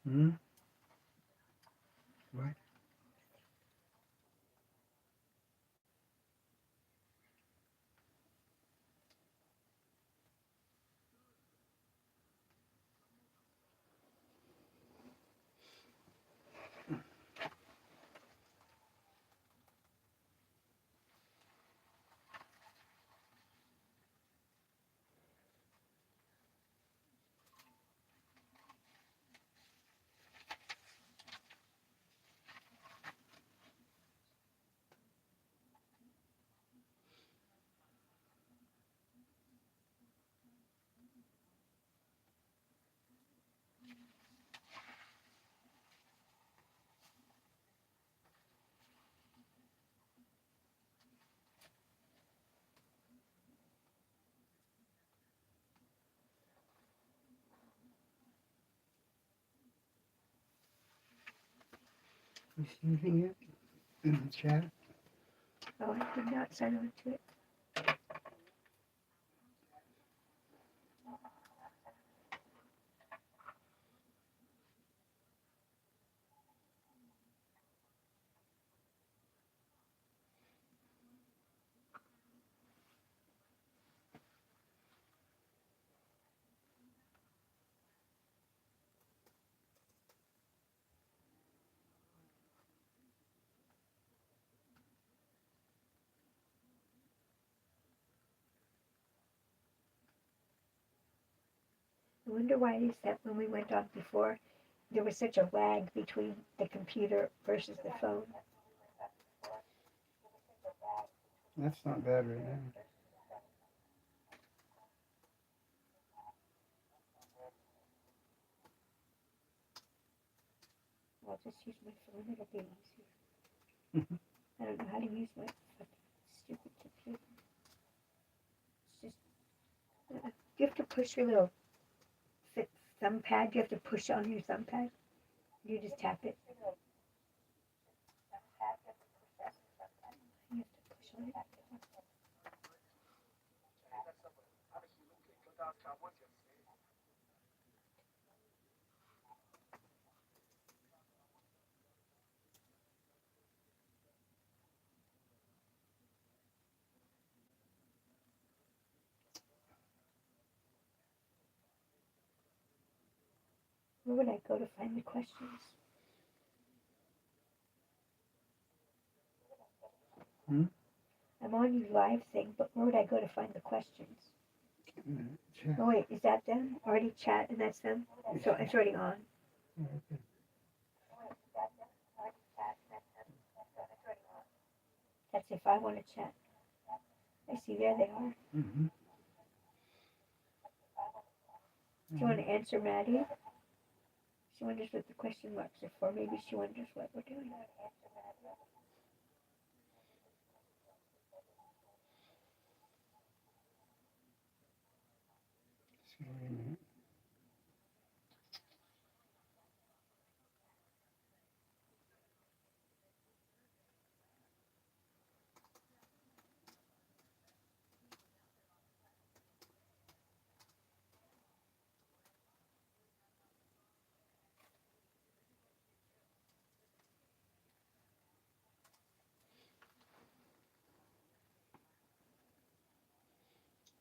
Hmm? What? You see anything yet in the chat? Oh, I did not sign on to it. I wonder why it is that when we went on before, there was such a lag between the computer versus the phone. That's not bad right now. I'll just use my phone, it'll be easier. I don't know how to use my stupid computer. It's just, you have to push your little thumb pad, you have to push on your thumb pad. You just tap it. You have to push on it. Where would I go to find the questions? Hmm? I'm on your live thing, but where would I go to find the questions? Chat. Oh wait, is that them? Already chat and that's them? So it's already on. Okay. That's if I want to chat. I see there they are. Mm-hmm. Do you want to answer Maddie? She wonders what the question marks are for. Maybe she wonders what we're doing. So, wait a minute.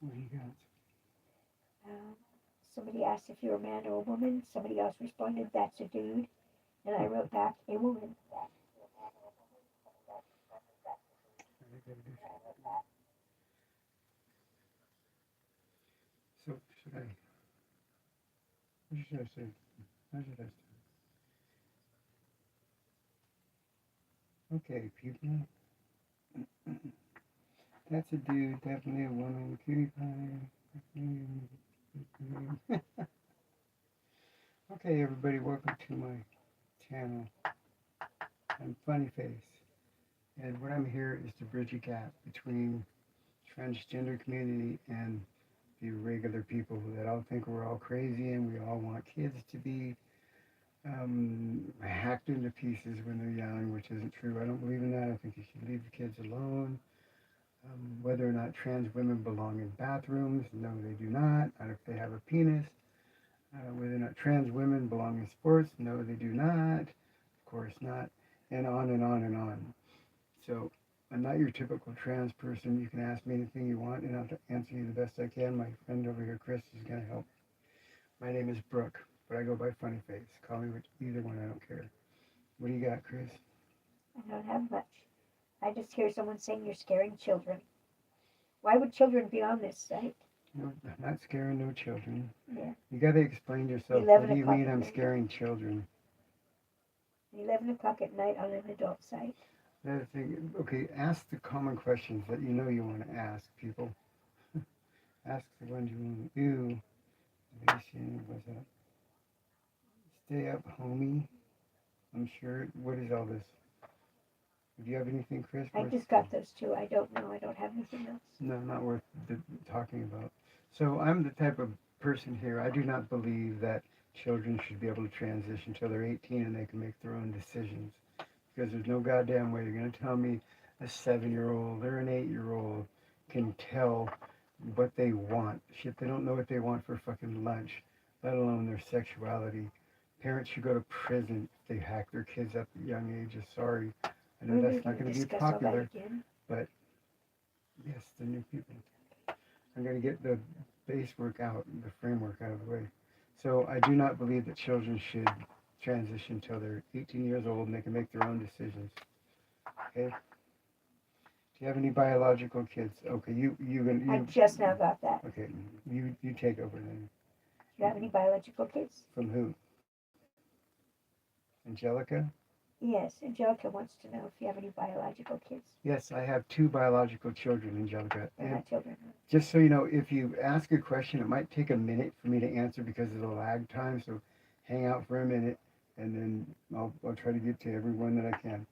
What do you got? Um, Somebody asked if you're a man or a woman. Somebody else responded, that's a dude. And I wrote back, a woman. So, should I? What should I say? How should I say? Okay, people. That's a dude, definitely a woman. Cutie pie. Okay, everybody, welcome to my channel. I'm Funny Face, and what I'm here is to bridge a gap between transgender community and the regular people that all think we're all crazy and we all want kids to be hacked into pieces when they're young, which isn't true. I don't believe in that. I think you should leave the kids alone. Whether or not trans women belong in bathrooms, no, they do not. Not if they have a penis. Whether or not trans women belong in sports? No, they do not. Of course not. And on and on and on. So I'm not your typical trans person. You can ask me anything you want, and I'll answer you the best I can. My friend over here, Chris, is going to help. My name is Brooke, but I go by Funny Face. Call me with either one. I don't care. What do you got, Chris? I don't have much. I just hear someone saying you're scaring children. Why would children be on this site? No, I'm not scaring no children. Yeah. You got to explain yourself. 11 What do you o'clock mean at I'm night. scaring children? 11 o'clock at night on an adult site. Another thing, okay, ask the common questions that you know you want to ask people. Ask the ones you want to do. What's that? Stay up, homie. I'm sure. What is all this? Do you have anything, Chris? I just got those two. I don't know. I don't have anything else. No, not worth talking about. So I'm the type of person here. I do not believe that children should be able to transition until they're 18 and they can make their own decisions. Because there's no goddamn way you're going to tell me a 7-year-old or an 8-year-old can tell what they want. Shit, they don't know what they want for fucking lunch, let alone their sexuality. Parents should go to prison if they hack their kids at the young ages. Sorry. I know that's not going to be popular, but yes, they're new people. I'm going to get the base work out, the framework out of the way. So I do not believe that children should transition until they're 18 years old and they can make their own decisions. Okay? Do you have any biological kids? Okay, you I just now got that. Okay, you take over then. Do you have any biological kids? From who? Angelica? Yes, Angelica wants to know if you have any biological kids. Yes, I have 2 biological children, Angelica. They're not children. Just so you know, if you ask a question, it might take a minute for me to answer because of the lag time. So hang out for a minute, and then I'll try to get to everyone that I can.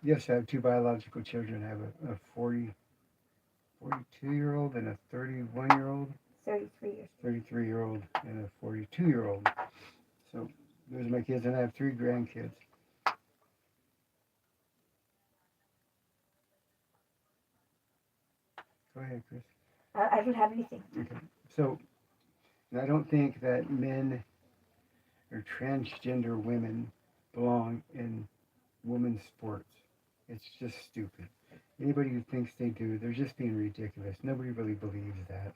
Yes, I have 2 biological children. I have a 42-year-old and a 31-year-old. 33 years. 33-year-old and a 42-year-old. So those are my kids, and I have 3 grandkids. Go ahead, Chris. I don't have anything. Okay. So, I don't think that men or transgender women belong in women's sports. It's just stupid. Anybody who thinks they do, they're just being ridiculous. Nobody really believes that.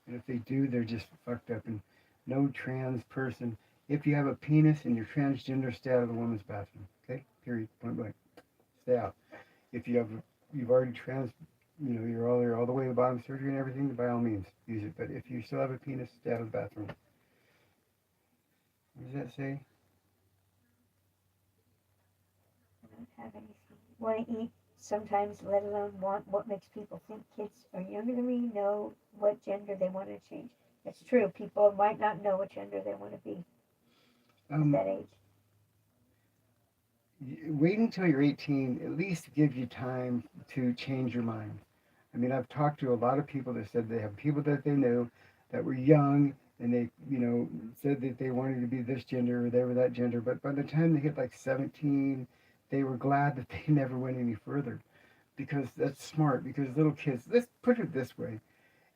And if they do, they're just fucked up. And no trans person, if you have a penis and you're transgender, stay out of the women's bathroom. Okay? Period. Point blank. Stay out. If you've already you're all the way to the bottom of surgery and everything, by all means, use it. But if you still have a penis, stay out of the bathroom. What does that say? I don't have anything. Want to eat sometimes, let alone want what makes people think kids are younger than me, know what gender they want to change. It's true. People might not know what gender they want to be at that age. Waiting until you're 18 at least gives you time to change your mind. I mean, I've talked to a lot of people that said they have people that they knew that were young and they, said that they wanted to be this gender or they were that gender. But by the time they hit like 17, they were glad that they never went any further because that's smart. Because little kids, let's put it this way.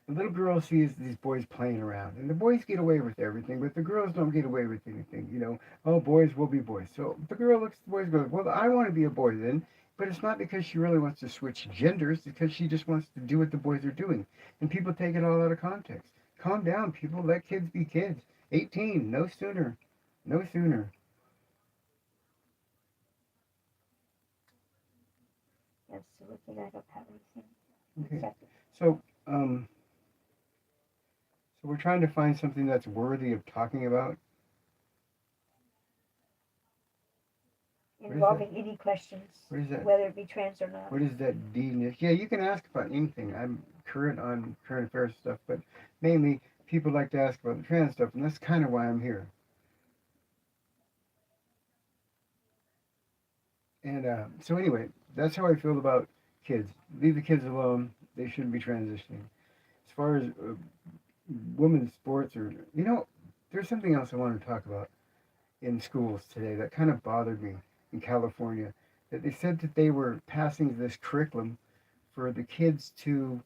The little girl sees these boys playing around, and the boys get away with everything, but the girls don't get away with anything. Oh, boys will be boys. So the girl looks at the boys and goes, well, I want to be a boy then. But it's not because she really wants to switch genders. It's because she just wants to do what the boys are doing. And people take it all out of context. Calm down, people. Let kids be kids. 18, no sooner. No sooner. Absolutely, I don't have anything. Okay. So we're trying to find something that's worthy of talking about. Involving any questions, whether it be trans or not. What is that D-ness? Yeah, you can ask about anything. I'm current on current affairs stuff, but mainly people like to ask about the trans stuff, and that's kind of why I'm here. And so anyway, that's how I feel about kids. Leave the kids alone. They shouldn't be transitioning. As far as women's sports, there's something else I wanted to talk about in schools today that kind of bothered me in California. That they said that they were passing this curriculum for the kids to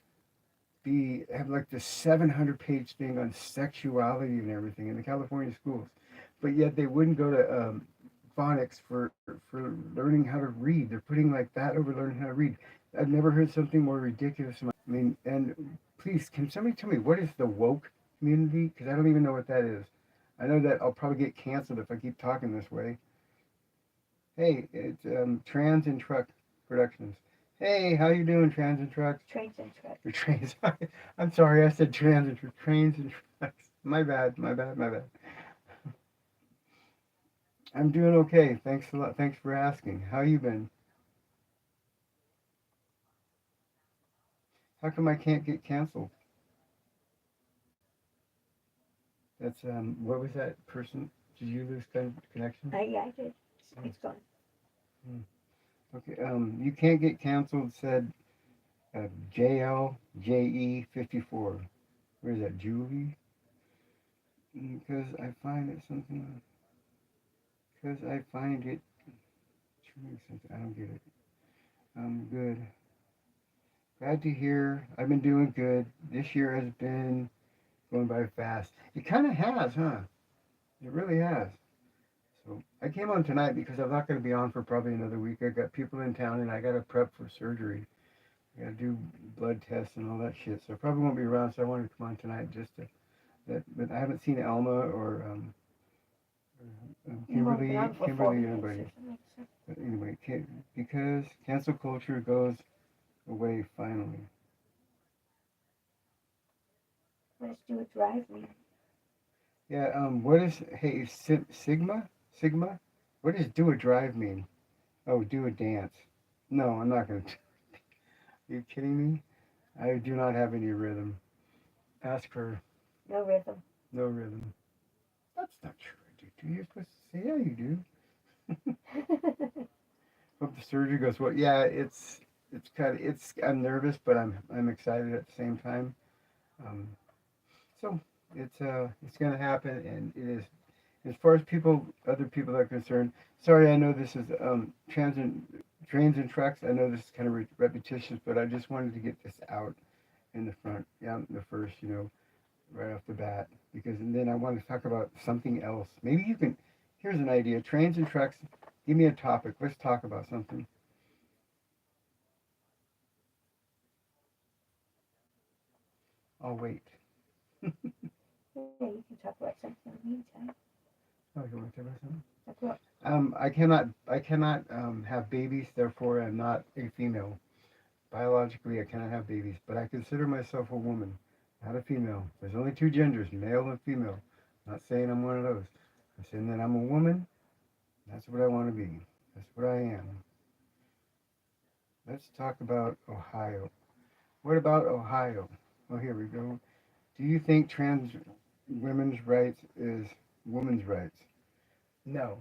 have like this 700-page thing on sexuality and everything in the California schools, but yet they wouldn't go to phonics for learning how to read. They're putting like that over learning how to read. I've never heard something more ridiculous. I mean, and please, can somebody tell me what is the woke community? Because I don't even know what that is. I know that I'll probably get canceled if I keep talking this way. Hey, it's Trans and Truck Productions. Hey, how you doing, Trans and Trucks? Trains and trucks. Or trains. I'm sorry, I said trains and trucks. My bad, my bad, my bad. I'm doing okay. Thanks a lot. Thanks for asking. How you been? How come I can't get canceled? That's what was that person? Did you lose connection? Yeah, I did. It's gone. Okay. You can't get canceled. Said JLJE54. Where is that? Julie? Because I find it something. Because I find it. I don't get it. I'm good. Glad to hear. I've been doing good. This year has been going by fast. It kind of has, huh? It really has. So I came on tonight because I'm not going to be on for probably another week. I got people in town and I got to prep for surgery. I got to do blood tests and all that shit. So I probably won't be around. So I wanted to come on tonight just to. But I haven't seen Alma or Kimberly, anybody. But anyway, because cancel culture goes away finally. What does do a drive mean? Yeah. What is Sigma? Sigma? What does do a drive mean? Oh, do a dance. No, I'm not gonna. Are you kidding me? I do not have any rhythm. Ask her. No rhythm. No rhythm. That's not true. You're supposed to say, yeah, you do. Hope the surgery goes well. Yeah, it's kind of I'm nervous, but I'm excited at the same time. Um, so it's gonna happen, and it is. As far as other people are concerned. Sorry, I know this is trains and trucks. I know this is kind of repetitious, but I just wanted to get this out in the front, in the first, right off the bat, because and then I want to talk about something else. Maybe you can. Here's an idea: trains and trucks. Give me a topic. Let's talk about something. I'll wait. Yeah, you can talk about something in the meantime. Oh, you want to talk about something? Talk about I cannot have babies. Therefore, I'm not a female. Biologically, I cannot have babies, but I consider myself a woman, not a female. There's only two genders, male and female. I'm not saying I'm one of those. I'm saying that I'm a woman. That's what I want to be. That's what I am. Let's talk about Ohio. What about Ohio? Oh, here we go. Do you think trans women's rights is women's rights? No.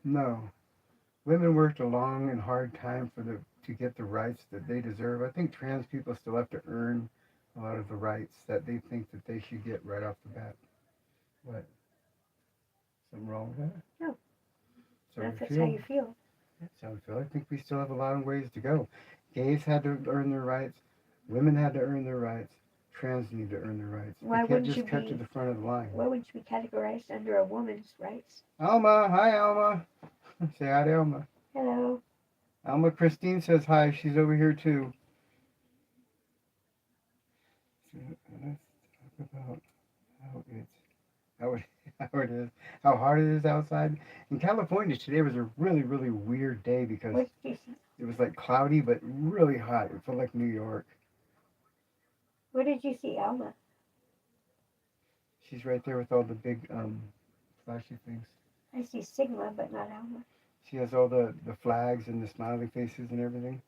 No. Women worked a long and hard time to get the rights that they deserve. I think trans people still have to earn a lot of the rights that they think that they should get right off the bat. What? Something wrong with that? no. So If that's feel? how you feel. That's how I feel. I think we still have a long ways to go. Gays had to earn their rights. Women had to earn their rights. Trans need to earn their rights. Why they can't wouldn't just you cut be? to the front of the line. Why wouldn't you be categorized under a woman's rights? Alma, hi Alma. Say hi to Alma. Hello. Alma Christine says hi. She's over here too. So let's talk about how how it is, how hard it is outside. In California today was a really, really weird day because What did you see? it was like cloudy but really hot. It felt like New York. What did you see, Alma? She's right there with all the big flashy things. I see Sigma, but not Alma. She has all the flags and the smiley faces and everything.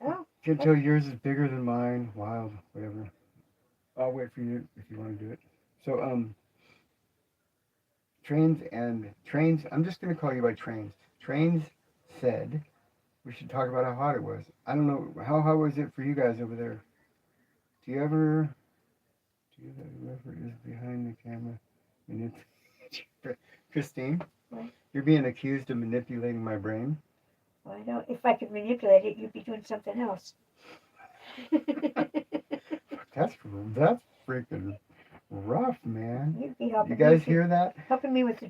Oh. Can't tell yours is bigger than mine. Wild, whatever. I'll wait for you if you want to do it. So trains. I'm just gonna call you by trains. Trains said we should talk about how hot it was. I don't know how hot was it for you guys over there. Do you ever? Whoever is behind the camera Christine, What? you're being accused of manipulating my brain. Well, I don't. If I could manipulate it, you'd be doing something else. That's freaking rough, man. You'd be You helping guys me, hear that? helping me with the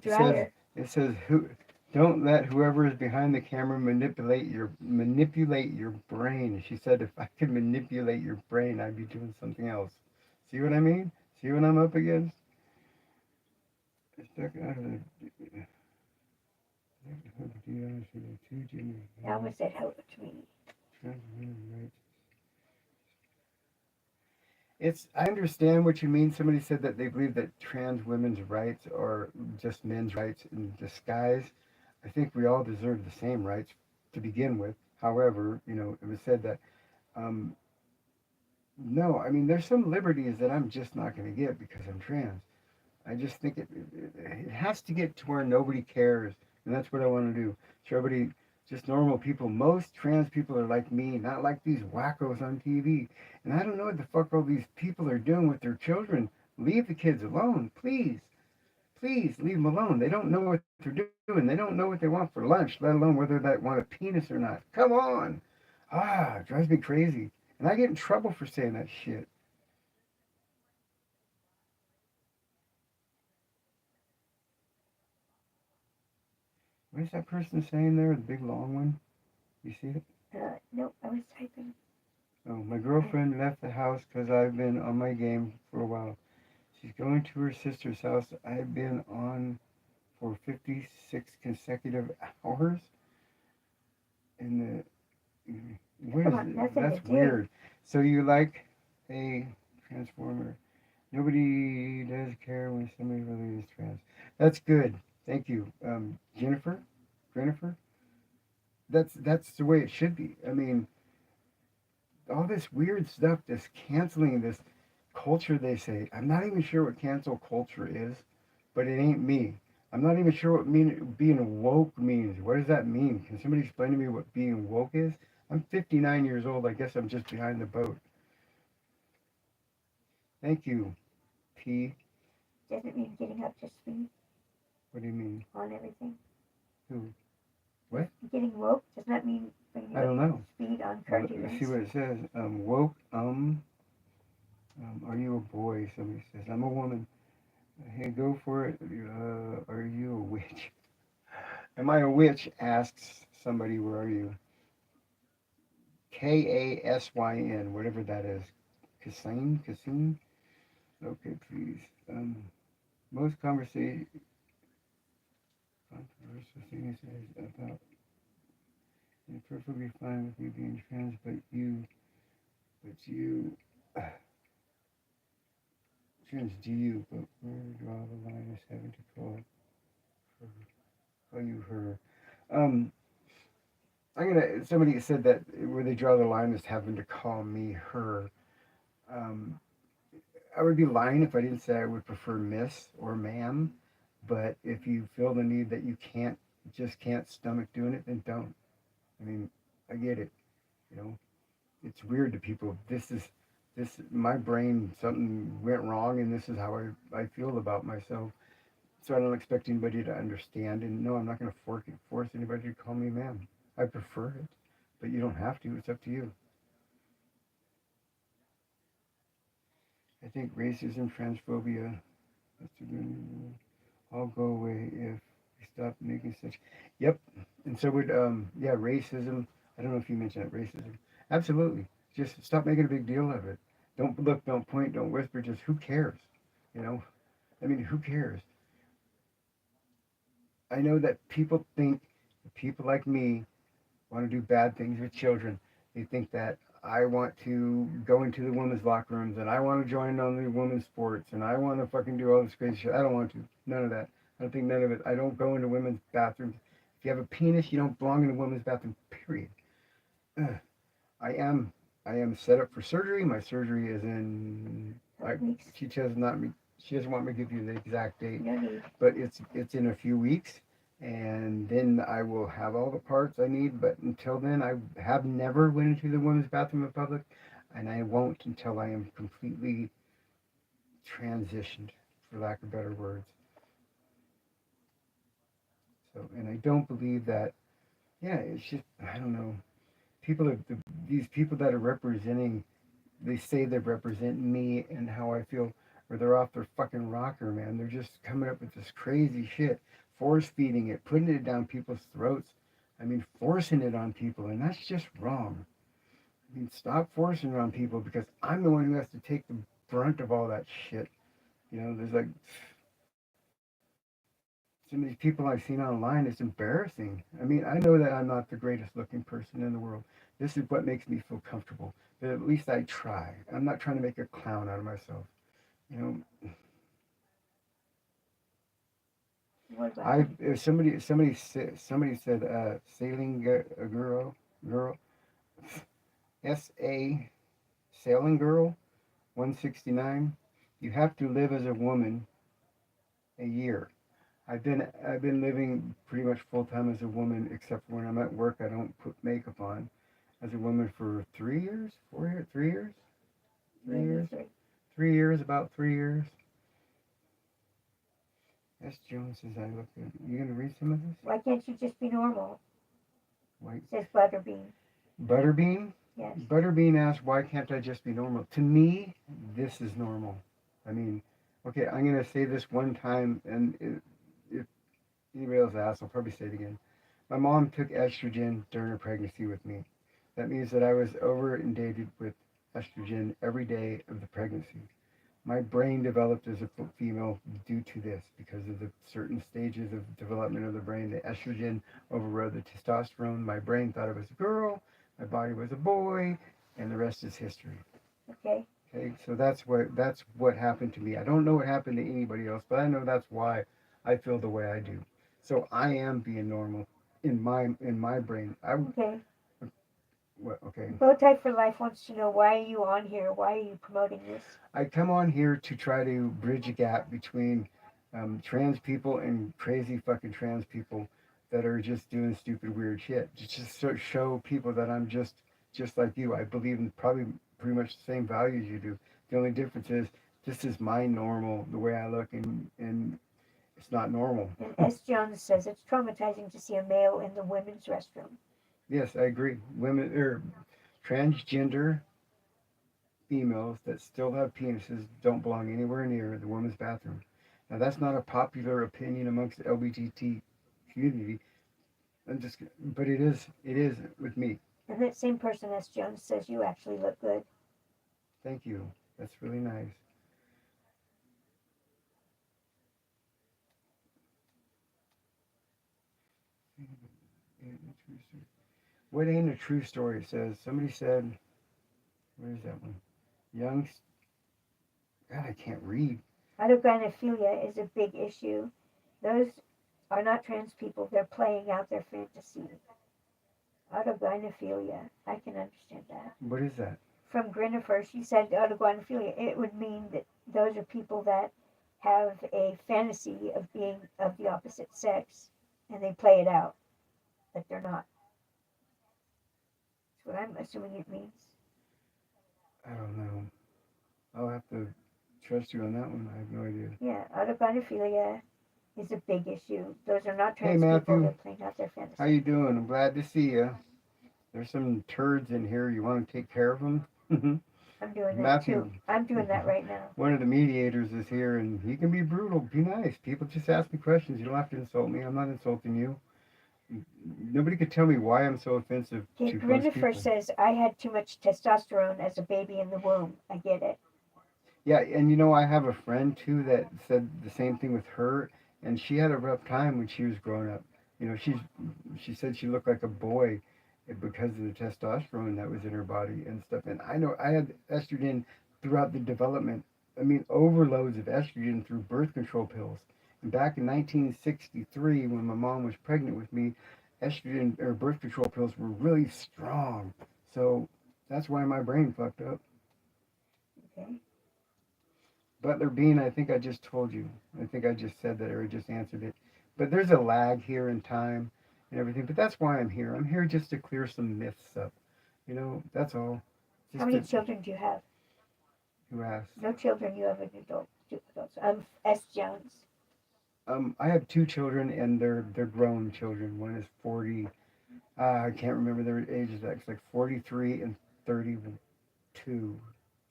It says dryer. who don't let whoever is behind the camera manipulate your brain. She said if I could manipulate your brain, I'd be doing something else. See what I mean? See what I'm up against? Stuck out of the two genders. Now was that help to me? Right. I understand what you mean. Somebody said that they believe that trans women's rights are just men's rights in disguise. I think we all deserve the same rights to begin with. However, it was said that um, no, I mean there's some liberties that I'm just not going to get because I'm trans. I just think it has to get to where nobody cares, and that's what I want to do. So everybody, just normal people. Most trans people are like me, not like these wackos on TV. And I don't know what the fuck all these people are doing with their children. Leave the kids alone, please. Please leave them alone. They don't know what they're doing. They don't know what they want for lunch, let alone whether they want a penis or not. Come on. It drives me crazy. And I get in trouble for saying that shit. What is that person saying there? The big long one? You see it? No, I was typing. Oh, my girlfriend left the house because I've been on my game for a while. She's going to her sister's house. I've been on for 56 consecutive hours. And what is Come on, it? nothing That's to do. weird. So you like a transformer? Nobody does care when somebody really is trans. That's good. Thank you, Jennifer. Jennifer. That's the way it should be. I mean, all this weird stuff, this canceling, this culture they say. I'm not even sure what cancel culture is, but it ain't me. I'm not even sure what being woke means. What does that mean? Can somebody explain to me what being woke is? I'm 59 years old. I guess I'm just behind the boat. Thank you, P. Doesn't mean getting up to speed What do you mean? on everything. Who? What? Getting woke does not mean bringing I don't know. speed on Let's cartoons. see what it says. Woke. Are you a boy? Somebody says. I'm a woman. Hey, go for it. Are you a witch? Am I a witch? Asks somebody. Where are you? Kasyn, whatever that is. Kasyn. Okay, please. Most controversial things is about. It's perfectly fine with you being trans, but you, trans do you, but where do you draw the line is having to call you her. Um, somebody said that where they draw the line is having to call me her. Um, I would be lying if I didn't say I would prefer miss or ma'am, but if you feel the need that you can't stomach doing it, then don't. I mean, I get it. You know, it's weird to people. My brain, something went wrong, and this is how I feel about myself. So I don't expect anybody to understand. And no, I'm not going to force anybody to call me ma'am. I prefer it, but you don't have to. It's up to you. I think racism, transphobia, all go away if we stop making such. Yep. And so would yeah, racism. I don't know if you mentioned it, racism. Absolutely. Just stop making a big deal of it. Don't look, don't point, don't whisper. Just who cares? You know. I mean, who cares? I know that people think people like me want to do bad things with children. They think that I want to go into the women's locker rooms and I want to join on the women's sports and I want to fucking do all this crazy shit. I don't want to. None of that. I don't think none of it. I don't go into women's bathrooms. If you have a penis, you don't belong in a women's bathroom. Period. Ugh. I am. I am set up for surgery. My surgery is in. She does not. She doesn't want me to give you the exact date, No need. but it's in a few weeks, and then I will have all the parts I need. But until then, I have never went into the women's bathroom in public, and I won't until I am completely transitioned, for lack of better words. So, and I don't believe that. Yeah, it's just I don't know. People are these people that are representing they say they represent me and how I feel, or they're off their fucking rocker, man. They're just coming up with this crazy shit, force feeding it, putting it down people's throats. I mean, forcing it on people, and that's just wrong. I mean, stop forcing it on people because I'm the one who has to take the brunt of all that shit. You know, there's like some of these people I've seen online. It's embarrassing. I mean, I know that I'm not the greatest looking person in the world. This is what makes me feel comfortable. But at least I try. I'm not trying to make a clown out of myself. You know, What about I him? if somebody said sailing girl S.A. sailing girl 169. You have to live as a woman a year. I've been living pretty much full time as a woman, except for when I'm at work. I don't put makeup on. As a woman for 3 years, 4 years, 3 years, three Maybe years, three. 3 years, about 3 years. S. Jones says I look good. You gonna read some of this? Why can't you just be normal? White Says Butterbean. Butterbean. Yes. Butterbean asks, why can't I just be normal? To me, this is normal. I mean, okay, I'm gonna say this one time, and if anybody else asks, I'll probably say it again. My mom took estrogen during her pregnancy with me. That means that I was over inundated with estrogen every day of the pregnancy. My brain developed as a female due to this because of the certain stages of development of the brain. The estrogen overrode the testosterone. My brain thought it was a girl, my body was a boy, and the rest is history. Okay. Okay, so that's what happened to me. I don't know what happened to anybody else, but I know that's why I feel the way I do. So I am being normal in my brain. Okay. Okay. Bowtie for Life wants to know, why are you on here? Why are you promoting this? I come on here to try to bridge a gap between trans people and crazy fucking trans people that are just doing stupid, weird shit. Just to show people that I'm just like you. I believe in probably pretty much the same values you do. The only difference is this is my normal, the way I look, and it's not normal. And S. Jones says it's traumatizing to see a male in the women's restroom. Yes, I agree. Women or transgender females that still have penises don't belong anywhere near the women's bathroom. Now that's not a popular opinion amongst the LGBT community. But it is. It is with me. And that same person, S. Jones, says you actually look good. Thank you. That's really nice. What ain't a true story? It says somebody said. Where is that one? Young. God, I can't read. Autogynephilia is a big issue. Those are not trans people. They're playing out their fantasy. Autogynephilia. I can understand that. What is that? From Grinnifer, she said autogynephilia. It would mean that those are people that have a fantasy of being of the opposite sex, and they play it out, but they're not. That's what I'm assuming it means. I don't know. I'll have to trust you on that one. I have no idea. Yeah, autogynephilia is a big issue. Those are not Hey trans people. Matthew, They're playing out their fantasy. how you doing? I'm glad to see you. There's some turds in here. You want to take care of them? I'm doing that Matthew, too. I'm doing that right now. one of the mediators is here, and he can be brutal. Be nice. People just ask me questions. You don't have to insult me. I'm not insulting you. Nobody could tell me why I'm so offensive Okay, to most Grinnifer people. says, I had too much testosterone as a baby in the womb. I get it. Yeah, and I have a friend too that said the same thing with her, and she had a rough time when she was growing up. She said she looked like a boy because of the testosterone that was in her body and stuff. And I know I had estrogen throughout the development. I mean, overloads of estrogen through birth control pills. And back in 1963, when my mom was pregnant with me, estrogen or birth control pills were really strong. So that's why my brain fucked up. Okay. Butler Bean, I think I just told you. I think I just said that or I just answered it. But there's a lag here in time and everything. But that's why I'm here. I'm here just to clear some myths up. That's all. How Just many to, children do you have? who asked? No children. You have an adult. Two adults. I'm S. Jones. I have two children and they're grown children. One is 40. I can't remember their ages. It's like 43 and 32.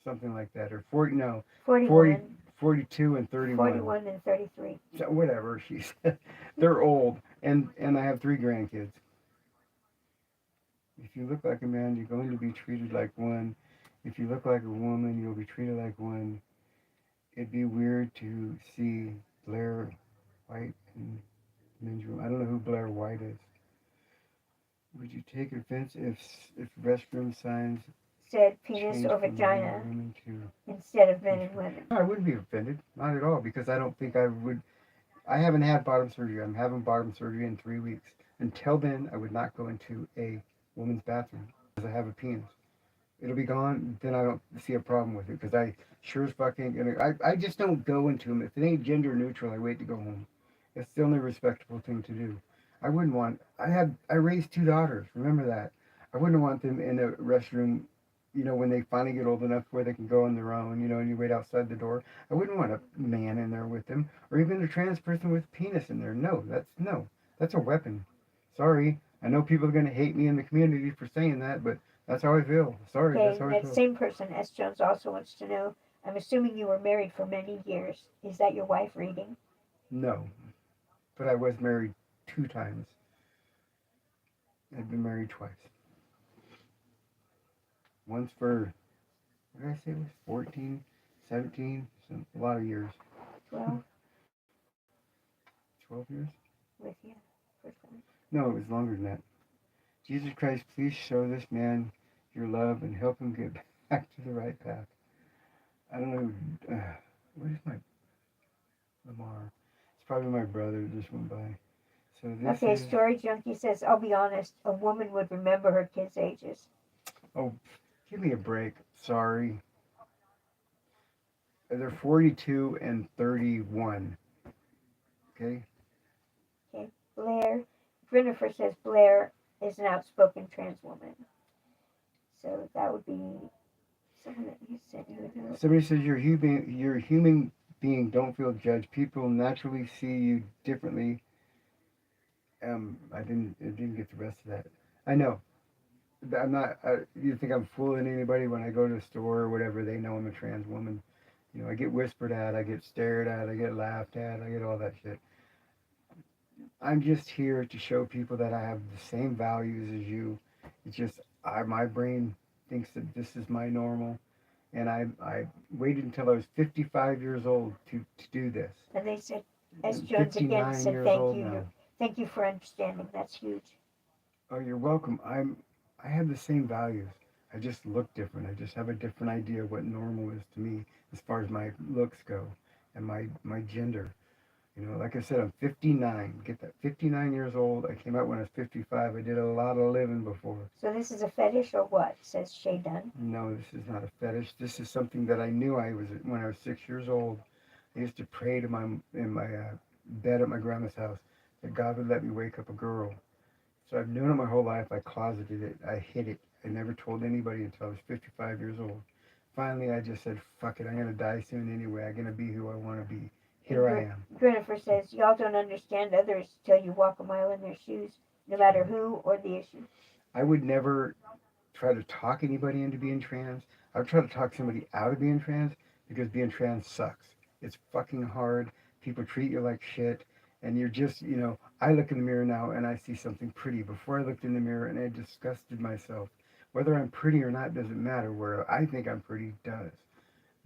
something like that, or 40, no, 41. 42 and 31. 41 and 33. So whatever, she said. They're old, and I have 3 grandkids. If you look like a man, you're going to be treated like one. If you look like a woman, you'll be treated like one. It'd be weird to see Blair White in the men's room. I don't know who Blair White is. Would you take offense if restroom signs Said penis changed or from men vagina and women to? instead of men and women. No, I wouldn't be offended, not at all, because I don't think I would. I haven't had bottom surgery. I'm having bottom surgery in 3 weeks. Until then, I would not go into a woman's bathroom because I have a penis. It'll be gone, then I don't see a problem with it, because I sure as fuck ain't gonna. I just don't go into them. If it ain't gender neutral, I wait to go home. It's the only respectable thing to do. I wouldn't want. I raised 2 daughters. Remember that. I wouldn't want them in a restroom. When they finally get old enough where they can go on their own. And you wait outside the door. I wouldn't want a man in there with them, or even a trans person with a penis in there. No. That's a weapon. Sorry. I know people are gonna hate me in the community for saying that, but that's how I feel. Sorry, Okay, that's how I that feel. same person, S. Jones, also wants to know, I'm assuming you were married for many years. Is that your wife reading? No, but I was married 2 times. I've been married twice. Once for, what did I say it was? 14, 17, so a lot of years. 12 12 years? with you. First time. No, it was longer than that. Jesus Christ, please show this man your love and help him get back to the right path. I don't know. What is my Lamar? It's probably my brother that just went by. So this Okay, is. Story Junkie says, I'll be honest, a woman would remember her kids' ages. Oh, give me a break. Sorry. They're 42 and 31. Okay? Okay, Blair. Jennifer says Blair is an outspoken trans woman. So that would be someone that you said you would know. Somebody says you're a human being. Don't feel judged. People naturally see you differently. I didn't get the rest of that. I know. I'm not. You think I'm fooling anybody when I go to the store or whatever? They know I'm a trans woman. I get whispered at, I get stared at, I get laughed at, I get all that shit. I'm just here to show people that I have the same values as you. It's just my brain thinks that this is my normal, and I waited until I was 55 years old to do this. And they said, S. Jones again 59 said, years thank old you. now. Thank you for understanding. That's huge. Oh, you're welcome. I have the same values. I just look different. I just have a different idea of what normal is to me as far as my looks go and my gender. Like I said, I'm 59. Get that? 59 years old. I came out when I was 55. I did a lot of living before. So this is a fetish or what? Says Shay Dunn. No, this is not a fetish. This is something that I knew when I was 6 years old. I used to pray in my bed at my grandma's house that God would let me wake up a girl. So I've known it my whole life. I closeted it. I hid it. I never told anybody until I was 55 years old. Finally, I just said, fuck it. I'm going to die soon anyway. I'm going to be who I want to be. Here I am. Jennifer says, y'all don't understand others till you walk a mile in their shoes, no matter who or the issue. I would never try to talk anybody into being trans. I would try to talk somebody out of being trans because being trans sucks. It's fucking hard. People treat you like shit. And you're just, I look in the mirror now and I see something pretty. Before I looked in the mirror and I disgusted myself. Whether I'm pretty or not doesn't matter. Where I think I'm pretty does.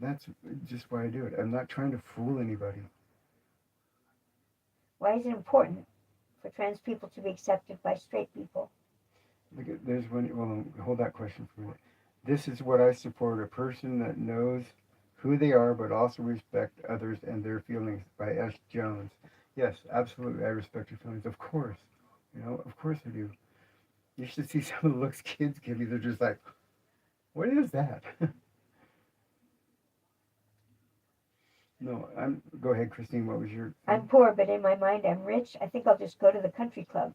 That's just why I do it. I'm not trying to fool anybody. Why is it important for trans people to be accepted by straight people? There's one. Well, hold that question for a minute. This is what I support: a person that knows who they are, but also respect others and their feelings. By S. Jones. Yes, absolutely. I respect your feelings. Of course, of course I do. You should see some of the looks kids give you. They're just like, what is that? No, go ahead, Christine. What was your? I'm poor, but in my mind I'm rich. I think I'll just go to the country club.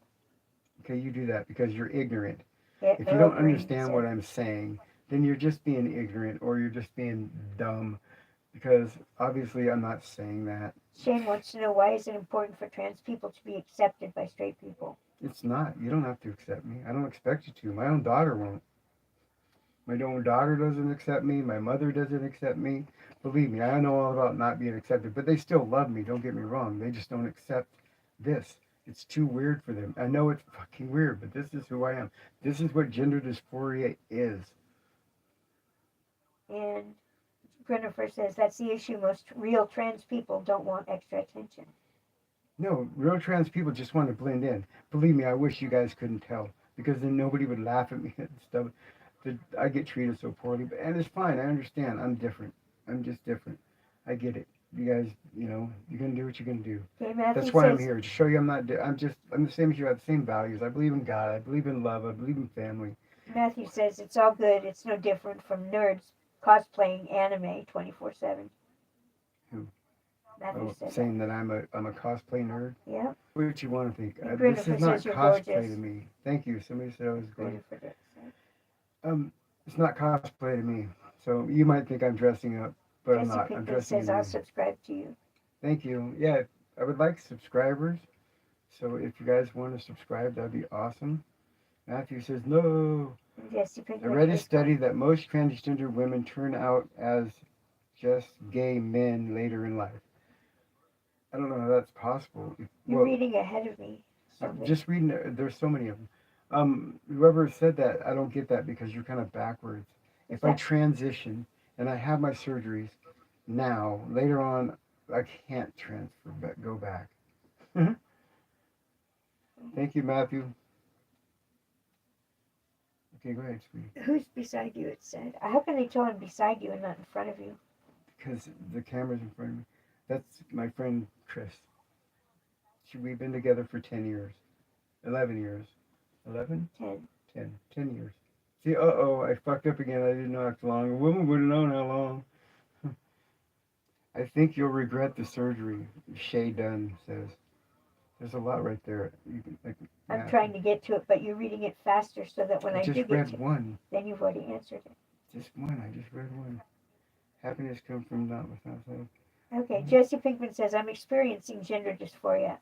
Okay, you do that because you're ignorant. Yeah, If you don't understand what I'm saying, then you're just being ignorant or you're just being dumb. Because obviously I'm not saying that. Shane wants to know, why is it important for trans people to be accepted by straight people? It's not. You don't have to accept me. I don't expect you to. My own daughter won't. My own daughter doesn't accept me. My mother doesn't accept me. Believe me, I know all about not being accepted, but they still love me. Don't get me wrong. They just don't accept this. It's too weird for them. I know it's fucking weird, but this is who I am. This is what gender dysphoria is. And Jennifer says that's the issue. Most real trans people don't want extra attention. No, real trans people just want to blend in. Believe me, I wish you guys couldn't tell because then nobody would laugh at me and stuff. I get treated so poorly, and it's fine. I understand. I'm different. I'm just different. I get it. You guys, you're gonna do what you're gonna do. Okay, Matthew That's why I'm says, here to show you I'm not. I'm the same as you. I have the same values. I believe in God. I believe in love. I believe in family. Matthew says it's all good. It's no different from nerds cosplaying anime 24/7. Who? Matthew said Saying that I'm a cosplay nerd. Yeah. What you want to think? This Jennifer is not says you're cosplay gorgeous. to me. Thank you. Somebody said I was gorgeous. Jennifer said. It's not cosplay to me. So you might think I'm dressing up, but I'm Jesse not. I'm Pinkman dressing says in. I'll subscribe to you. Thank you. Yeah, I would like subscribers. So if you guys want to subscribe, that'd be awesome. Matthew says no. Jesse Pinkman. I read a study that most transgender women turn out as just gay men later in life. I don't know how that's possible. You're reading ahead of me. Just reading. There's so many of them. Whoever said that, I don't get that because you're kind of backwards. If I transition and I have my surgeries now, later on, I can't go back. Thank you, Matthew. Okay, go ahead, sweetie. Who's beside you, it said. How can they tell I'm beside you and not in front of you? Because the camera's in front of me. That's my friend Chris. We've been together for 10 years. 11 years. 11? 10. 10 years. See, I fucked up again. I didn't know how long. A woman would have known how long. I think you'll regret the surgery, Shay Dunn says. There's a lot right there. I'm trying to get to it, but you're reading it faster so that when I do get to one. Then you've already answered it. Just one. I just read one. Happiness comes from not without self. Okay, Jesse Pinkman says, I'm experiencing gender dysphoria.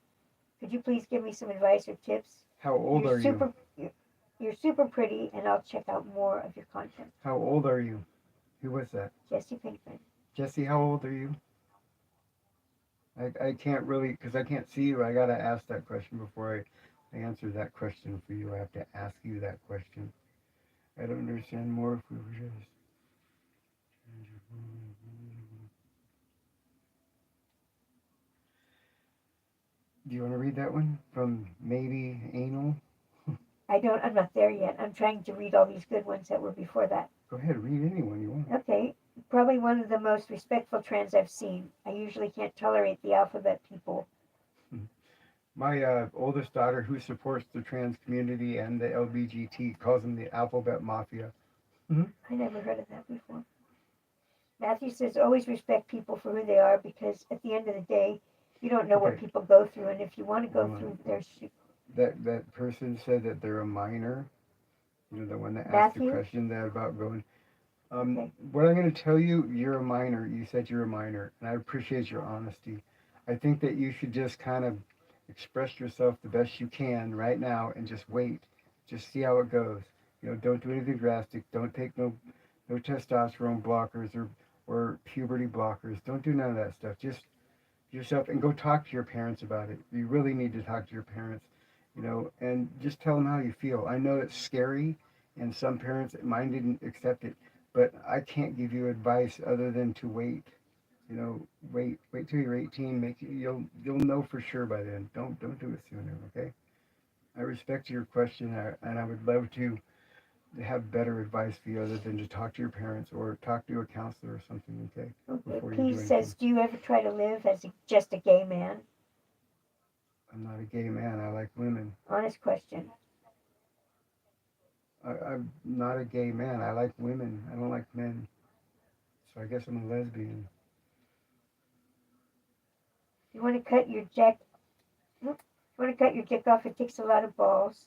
Could you please give me some advice or tips? How old are you? You're super pretty, and I'll check out more of your content. How old are you? Who was that? Jesse Pinkman. Jesse, how old are you? I can't really, because I can't see you. I got to ask that question before I answer that question for you. I have to ask you that question. I don't understand more if we were just... Do you want to read that one from maybe Anal? I'm not there yet. I'm trying to read all these good ones that were before that. Go ahead, read any one you want. Okay. Probably one of the most respectful trans I've seen. I usually can't tolerate the alphabet people. My oldest daughter, who supports the trans community and the LGBT, calls them the alphabet mafia. I never heard of that before. Matthew says, always respect people for who they are, because at the end of the day, you don't know what people go through, and if you want to go through their shit. That person said that they're a minor. The one that asked the question about going. What I'm going to tell you, you're a minor. You said you're a minor, and I appreciate your honesty. I think that you should just kind of express yourself the best you can right now and just wait. Just see how it goes. Don't do anything drastic. Don't take no testosterone blockers or puberty blockers. Don't do none of that stuff. Just yourself, and go talk to your parents about it. You really need to talk to your parents, and just tell them how you feel. I know it's scary, and some parents, mine didn't accept it, but I can't give you advice other than to wait. Wait till you're 18. You'll know for sure by then. Don't do it sooner, okay? I respect your question, and I would love to have better advice for you other than to talk to your parents or talk to a counselor or something, okay? He says, do you ever try to live as just a gay man? I'm not a gay man. I like women. Honest question. I'm not a gay man. I like women. I don't like men. So I guess I'm a lesbian. You want to cut your dick off? It takes a lot of balls,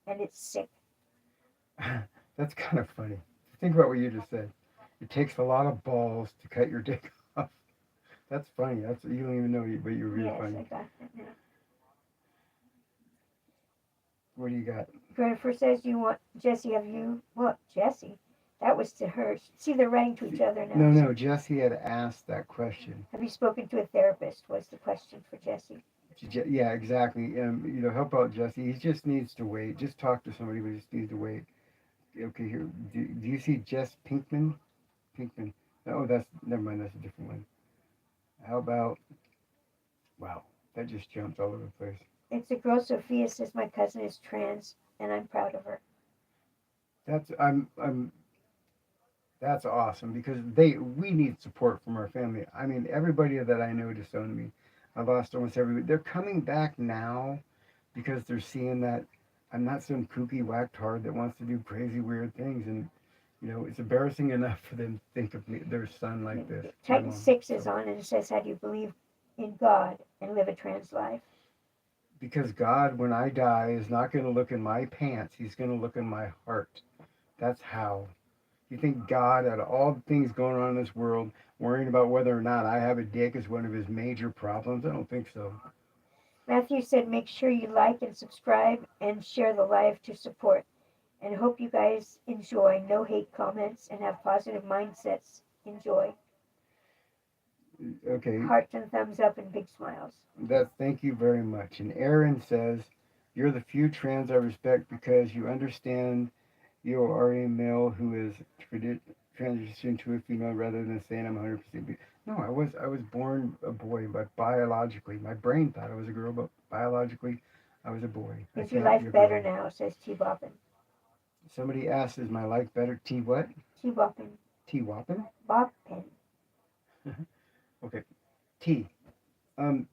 and it's sick. That's kind of funny. Think about what you just said. It takes a lot of balls to cut your dick off. That's funny. You don't even know, but you're really funny. Yes, I got that now. What do you got? Jennifer says, Jesse, That was to her. See, they're writing to each other now. No, Jesse had asked that question. Have you spoken to a therapist? Was the question for Jesse. Yeah, exactly. Help out Jesse. He just needs to wait. Just talk to somebody, but he just needs to wait. Okay, here. Do you see Jess Pinkman? Pinkman. Oh, never mind. That's a different one. How about? Wow, that just jumped all over the place. It's a girl. Sophia says my cousin is trans, and I'm proud of her. I'm That's awesome because we need support from our family. I mean, everybody that I know disowned me. I lost almost everybody. They're coming back now because they're seeing that I'm not some kooky whack-tard that wants to do crazy weird things, and it's embarrassing enough for them to think of me, their son, like this. Titan 6 is on and it says, how do you believe in God and live a trans life? Because God, when I die, is not going to look in my pants. He's going to look in my heart. That's how. You think God, out of all the things going on in this world, worrying about whether or not I have a dick is one of his major problems? I don't think so. Matthew said, make sure you like and subscribe and share the live to support. And hope you guys enjoy. No hate comments and have positive mindsets. Enjoy. Okay. Hearts and thumbs up and big smiles. Thank you very much. And Aaron says, you're the few trans I respect because you understand you are a male who is transitioned to a female rather than saying I'm 100%. No, I was born a boy, but biologically, my brain thought I was a girl, but biologically, I was a boy. Is your life better now? Says T Boppin. Somebody asked, is my life better? T what? T Boppin. T Woppin? Boppin. Okay. T.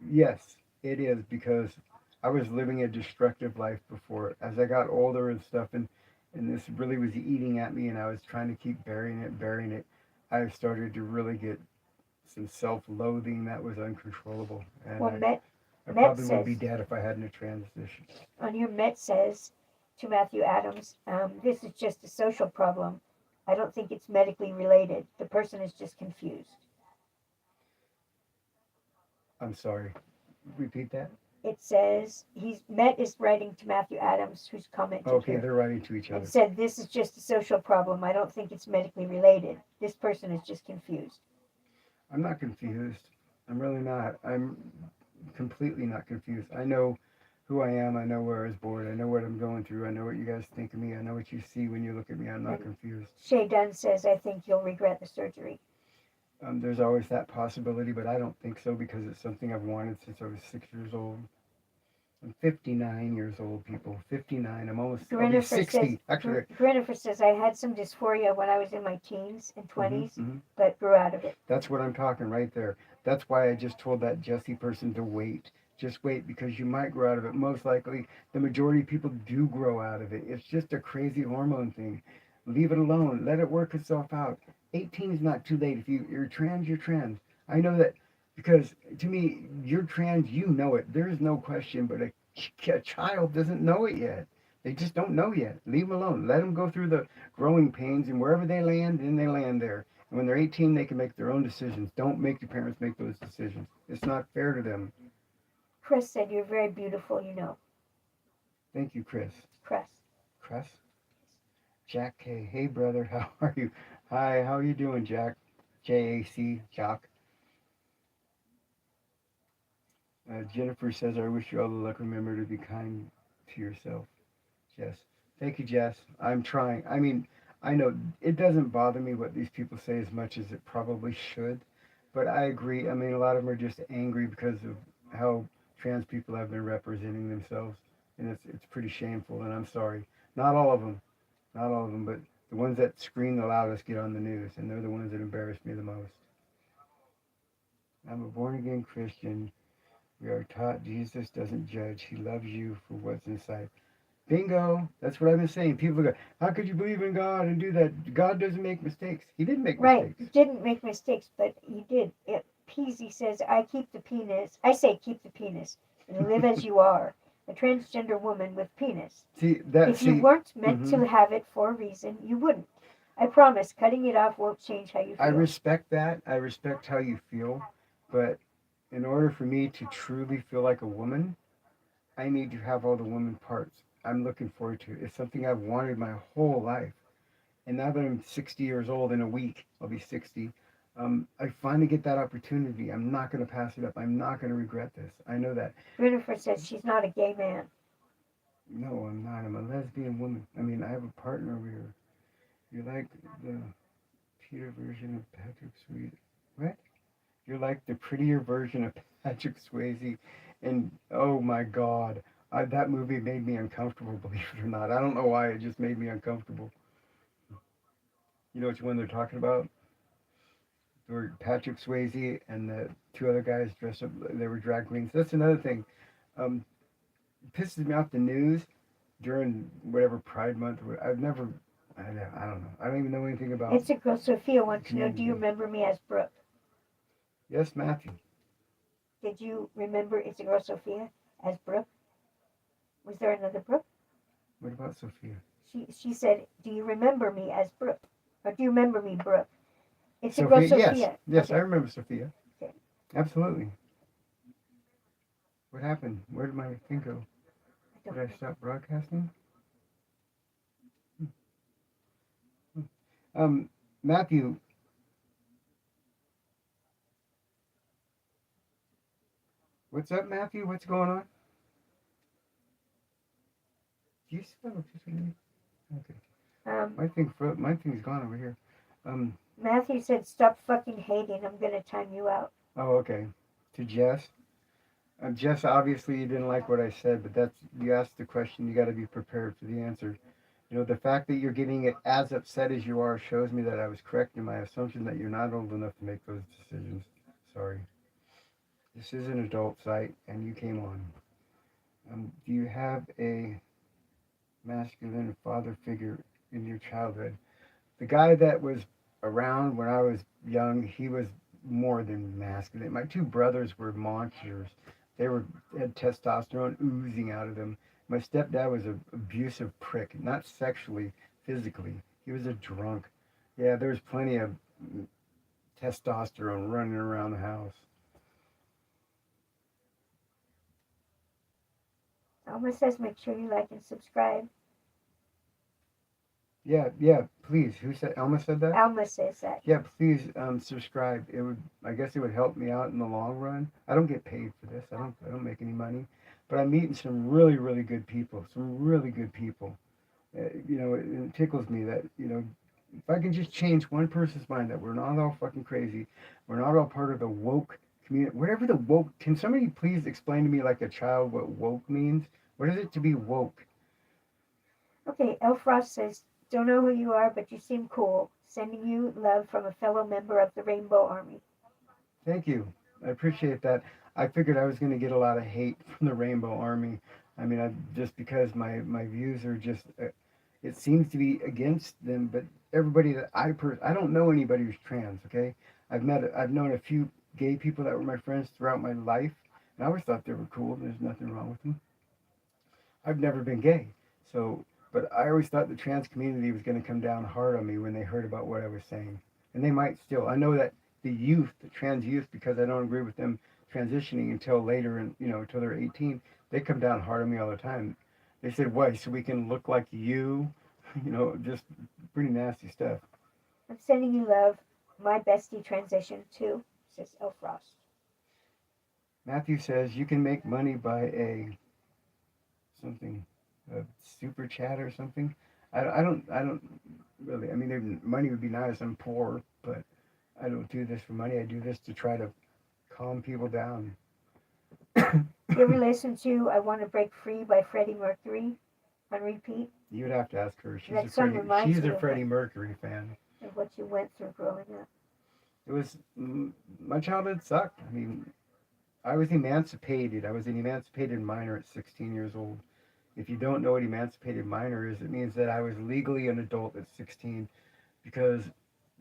Yes, it is because I was living a destructive life before. As I got older and stuff, and this really was eating at me, and I was trying to keep burying it, I started to really get some self-loathing that was uncontrollable. And well, I probably would be dead if I hadn't a transition. On your Met says to Matthew Adams, this is just a social problem. I don't think it's medically related. The person is just confused. I'm sorry. Repeat that. It says Met is writing to Matthew Adams, who's commented. Okay, here, they're writing to each other. And said this is just a social problem. I don't think it's medically related. This person is just confused. I'm not confused. I'm really not. I'm completely not confused. I know who I am. I know where I was born. I know what I'm going through. I know what you guys think of me. I know what you see when you look at me. I'm not confused. Shay Dunn says, I think you'll regret the surgery. There's always that possibility, but I don't think so because it's something I've wanted since I was 6 years old. I'm 59 years old, people. 59. I'll be 60. Actually, Jennifer says, I had some dysphoria when I was in my teens and 20s, but grew out of it. That's what I'm talking right there. That's why I just told that Jesse person to wait. Just wait, because you might grow out of it. Most likely, the majority of people do grow out of it. It's just a crazy hormone thing. Leave it alone. Let it work itself out. 18 is not too late. If you're trans, you're trans. I know that because, to me, you're trans, you know it. There's no question, but a child doesn't know it yet. They just don't know yet. Leave them alone. Let them go through the growing pains, and wherever they land, then they land there. And when they're 18, they can make their own decisions. Don't make your parents make those decisions. It's not fair to them. Chris said, you're very beautiful, you know. Thank you, Chris. Cress. Jack K. Hey, brother. How are you? Hi, how are you doing, Jack? J-A-C, Jack. Jennifer says, I wish you all the luck. Remember to be kind to yourself. Jess. Thank you, Jess. I'm trying. I mean, I know it doesn't bother me what these people say as much as it probably should. But I agree. I mean, a lot of them are just angry because of how trans people have been representing themselves. And it's pretty shameful, and I'm sorry. Not all of them, but the ones that scream the loudest get on the news, and they're the ones that embarrass me the most. I'm a born-again Christian. We are taught Jesus doesn't judge. He loves you for what's inside. Bingo. That's what I've been saying. People go, how could you believe in God and do that? God doesn't make mistakes. He didn't make mistakes. Right. He didn't make mistakes, but he did. Peasy says, I say keep the penis and live as you are. A transgender woman with penis. If you weren't meant to have it for a reason, you wouldn't. I promise, cutting it off won't change how you feel. I respect that. I respect how you feel. But in order for me to truly feel like a woman, I need to have all the woman parts. I'm looking forward to it. It's something I've wanted my whole life. And now that I'm 60 years old, in a week I'll be 60. I finally get that opportunity. I'm not going to pass it up. I'm not going to regret this. I know that. Jennifer says she's not a gay man. No, I'm not. I'm a lesbian woman. I mean, I have a partner over here. You're like the Peter version of Patrick Swayze. What? You're like the prettier version of Patrick Swayze. And oh my God, that movie made me uncomfortable, believe it or not. I don't know why, it just made me uncomfortable. You know which one they're talking about? Where Patrick Swayze and the two other guys dressed up, they were drag queens. That's another thing. Um, Pisses me off the news during whatever Pride Month. I've never, I don't know. I don't even know anything about It's a girl. Sophia wants to know, do you community. remember me as Brooke? Yes, Matthew. Did you remember It's a Girl Sophia as Brooke? Was there another Brooke? What about Sophia? She said, do you remember me as Brooke? Or do you remember me, Brooke? It's a Girl Sophia, yes. Sophia. Yes, I Okay. remember Sophia. Okay. Absolutely. What happened? Where did my thing go? I Did I stop broadcasting? Um, Matthew, what's up, Matthew? What's going on? Do you still have a picture of me? Okay. My thing's gone over here. Matthew said, stop fucking hating. I'm going to time you out. Oh, okay. To Jess. Jess, obviously you didn't like what I said, but you asked the question, you got to be prepared for the answer. You know, the fact that you're getting as upset as you are shows me that I was correct in my assumption that you're not old enough to make those decisions. Sorry. This is an adult site, and you came on. Do you have a masculine father figure in your childhood? The guy that was around when I was young, he was more than masculine. My two brothers were monsters. They had testosterone oozing out of them. My stepdad was an abusive prick, not sexually, physically. He was a drunk. Yeah, there was plenty of testosterone running around the house. Alma says, make sure you like and subscribe. Yeah, please. Who said Elma said that? Alma says that. Yeah, please subscribe. I guess it would help me out in the long run. I don't get paid for this. I don't make any money, but I'm meeting some really really good people. Some really good people. It tickles me that if I can just change one person's mind that we're not all fucking crazy, we're not all part of the woke community. Whatever the woke. Can somebody please explain to me like a child what woke means? What is it to be woke? Okay, Elfrost says, don't know who you are, but you seem cool. Sending you love from a fellow member of the Rainbow Army. Thank you. I appreciate that. I figured I was going to get a lot of hate from the Rainbow Army. I mean, just because my views are just, it seems to be against them. But everybody that I don't know anybody who's trans. Okay, I've known a few gay people that were my friends throughout my life, and I always thought they were cool. There's nothing wrong with them. I've never been gay, so but I always thought the trans community was going to come down hard on me when they heard about what I was saying, and they might still. I know that the trans youth, because I don't agree with them transitioning until later, and until they're 18, they come down hard on me all the time. They said, "Why? So we can look like you?" Just pretty nasty stuff. I'm sending you love. My bestie transitioned too, says Elfrost. Matthew says you can make money by something, a super chat or something. I don't really. I mean, money would be nice. I'm poor, but I don't do this for money. I do this to try to calm people down. You ever listen to I Want to Break Free by Freddie Mercury on repeat? You'd have to ask her. That song reminds She's me a of Freddie Mercury fan. Of what you went through growing up. It was my childhood sucked. I mean, I was emancipated. I was an emancipated minor at 16 years old. If you don't know what emancipated minor is, it means that I was legally an adult at 16 because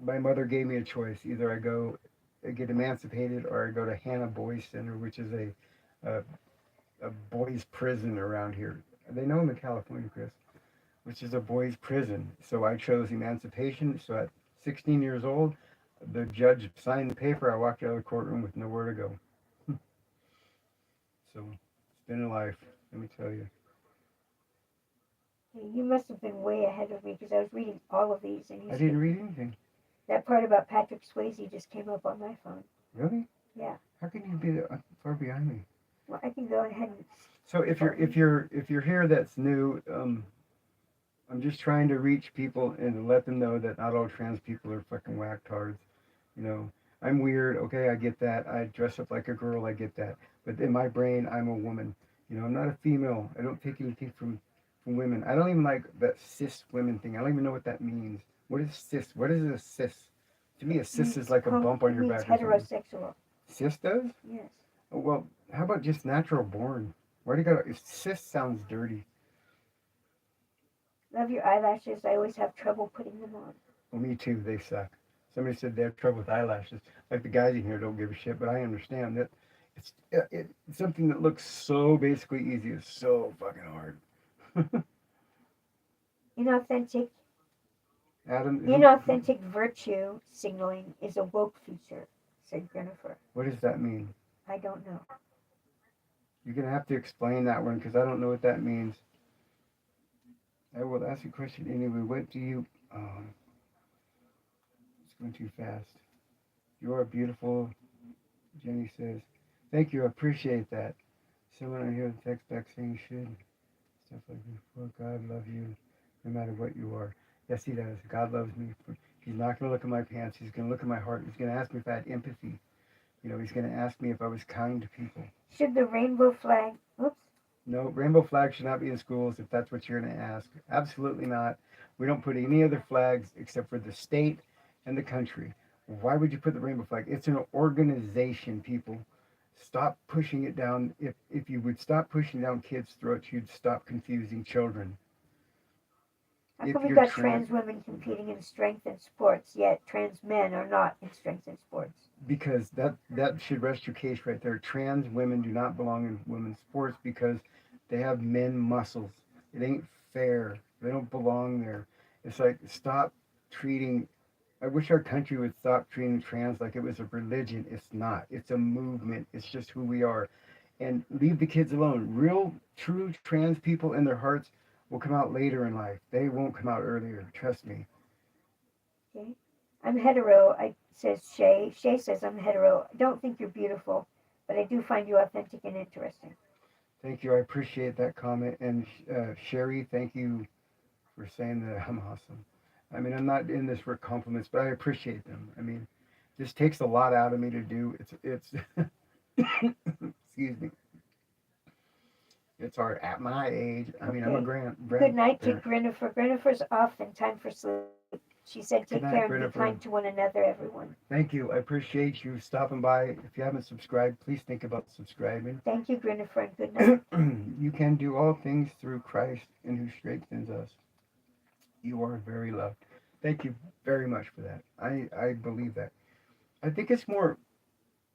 my mother gave me a choice. Either I get emancipated or I go to Hannah Boys Center, which is a, a boys' prison around here. They know them in California, Chris, which is a boys' prison. So I chose emancipation. So at 16 years old, the judge signed the paper. I walked out of the courtroom with nowhere to go. So it's been a life, let me tell you. You must have been way ahead of me because I was reading all of these, and I didn't read anything. that part about Patrick Swayze just came up on my phone. Really? Yeah. How can you be that far behind me? Well, I can go ahead and. So if you're here, that's new. I'm just trying to reach people and to let them know that not all trans people are fucking whacktards. You know, I'm weird. Okay, I get that. I dress up like a girl. I get that. But in my brain, I'm a woman. You know, I'm not a female. I don't take anything from women. I don't even like that cis women thing. I don't even know what that means. What is cis? What is a cis? To me, a cis is like a bump on your means back or something. heterosexual. Cis does? Yes. Oh, well, how about just natural born? Why do you got? Cis sounds dirty. Love your eyelashes. I always have trouble putting them on. Well, me too. They suck. Somebody said they have trouble with eyelashes. Like the guys in here don't give a shit, but I understand that it's something that looks so basically easy is so fucking hard. Inauthentic Adam, Inauthentic virtue signaling is a woke feature, said Jennifer. what does that mean? I don't know. You're gonna have to explain that one because I don't know what that means. I will ask you a question anyway. What do you? Oh, it's going too fast. You are beautiful, Jenny says. Thank you. I appreciate that. Someone I hear the text back saying should stuff like this. Well, God love you, no matter what you are. Yes, He does. God loves me. He's not going to look at my pants. He's going to look at my heart. He's going to ask me if I had empathy. You know, He's going to ask me if I was kind to people. Should the rainbow flag? Oops. No, rainbow flag should not be in schools if that's what you're going to ask. Absolutely not. We don't put any other flags except for the state and the country. Why would you put the rainbow flag? It's an organization, people. Stop pushing it down. If you would stop pushing down kids' throats, you'd stop confusing children. How come we got trans women competing in strength and sports, yet trans men are not in strength and sports? Because that should rest your case right there. Trans women do not belong in women's sports because they have men muscles. It ain't fair. They don't belong there. It's like, stop treating. I wish our country would stop treating trans like it was a religion. It's not. It's a movement. It's just who we are. And leave the kids alone. Real, true trans people in their hearts will come out later in life. They won't come out earlier. Trust me. Okay. I'm hetero, says Shay. Shay says I'm hetero. I don't think you're beautiful, but I do find you authentic and interesting. Thank you. I appreciate that comment. And Sherry, thank you for saying that I'm awesome. I mean, I'm not in this for compliments, but I appreciate them. I mean, this takes a lot out of me to do. It's excuse me. It's hard at my age. I mean, I'm a grand. Good night to Jennifer. Jennifer's off and time for sleep. She said, take care and be kind to one another, everyone. Thank you. I appreciate you stopping by. If you haven't subscribed, please think about subscribing. Thank you, Jennifer, and good night. You can do all things through Christ and who strengthens us. You are very loved. Thank you very much for that. I believe that. I think it's more,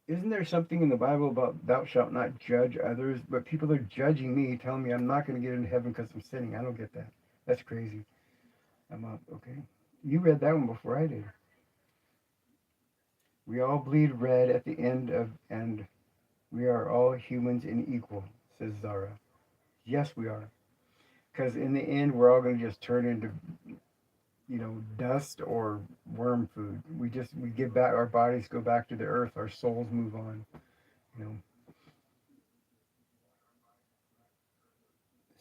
isn't there something in the Bible about thou shalt not judge others, but people are judging me, telling me I'm not going to get into heaven because I'm sinning. I don't get that. That's crazy. I'm up, okay. You read that one before I did. We all bleed red at the end of, and we are all humans and equal, says Zara. Yes, we are. Because in the end, we're all going to just turn into, dust or worm food. We give back, our bodies go back to the earth, our souls move on,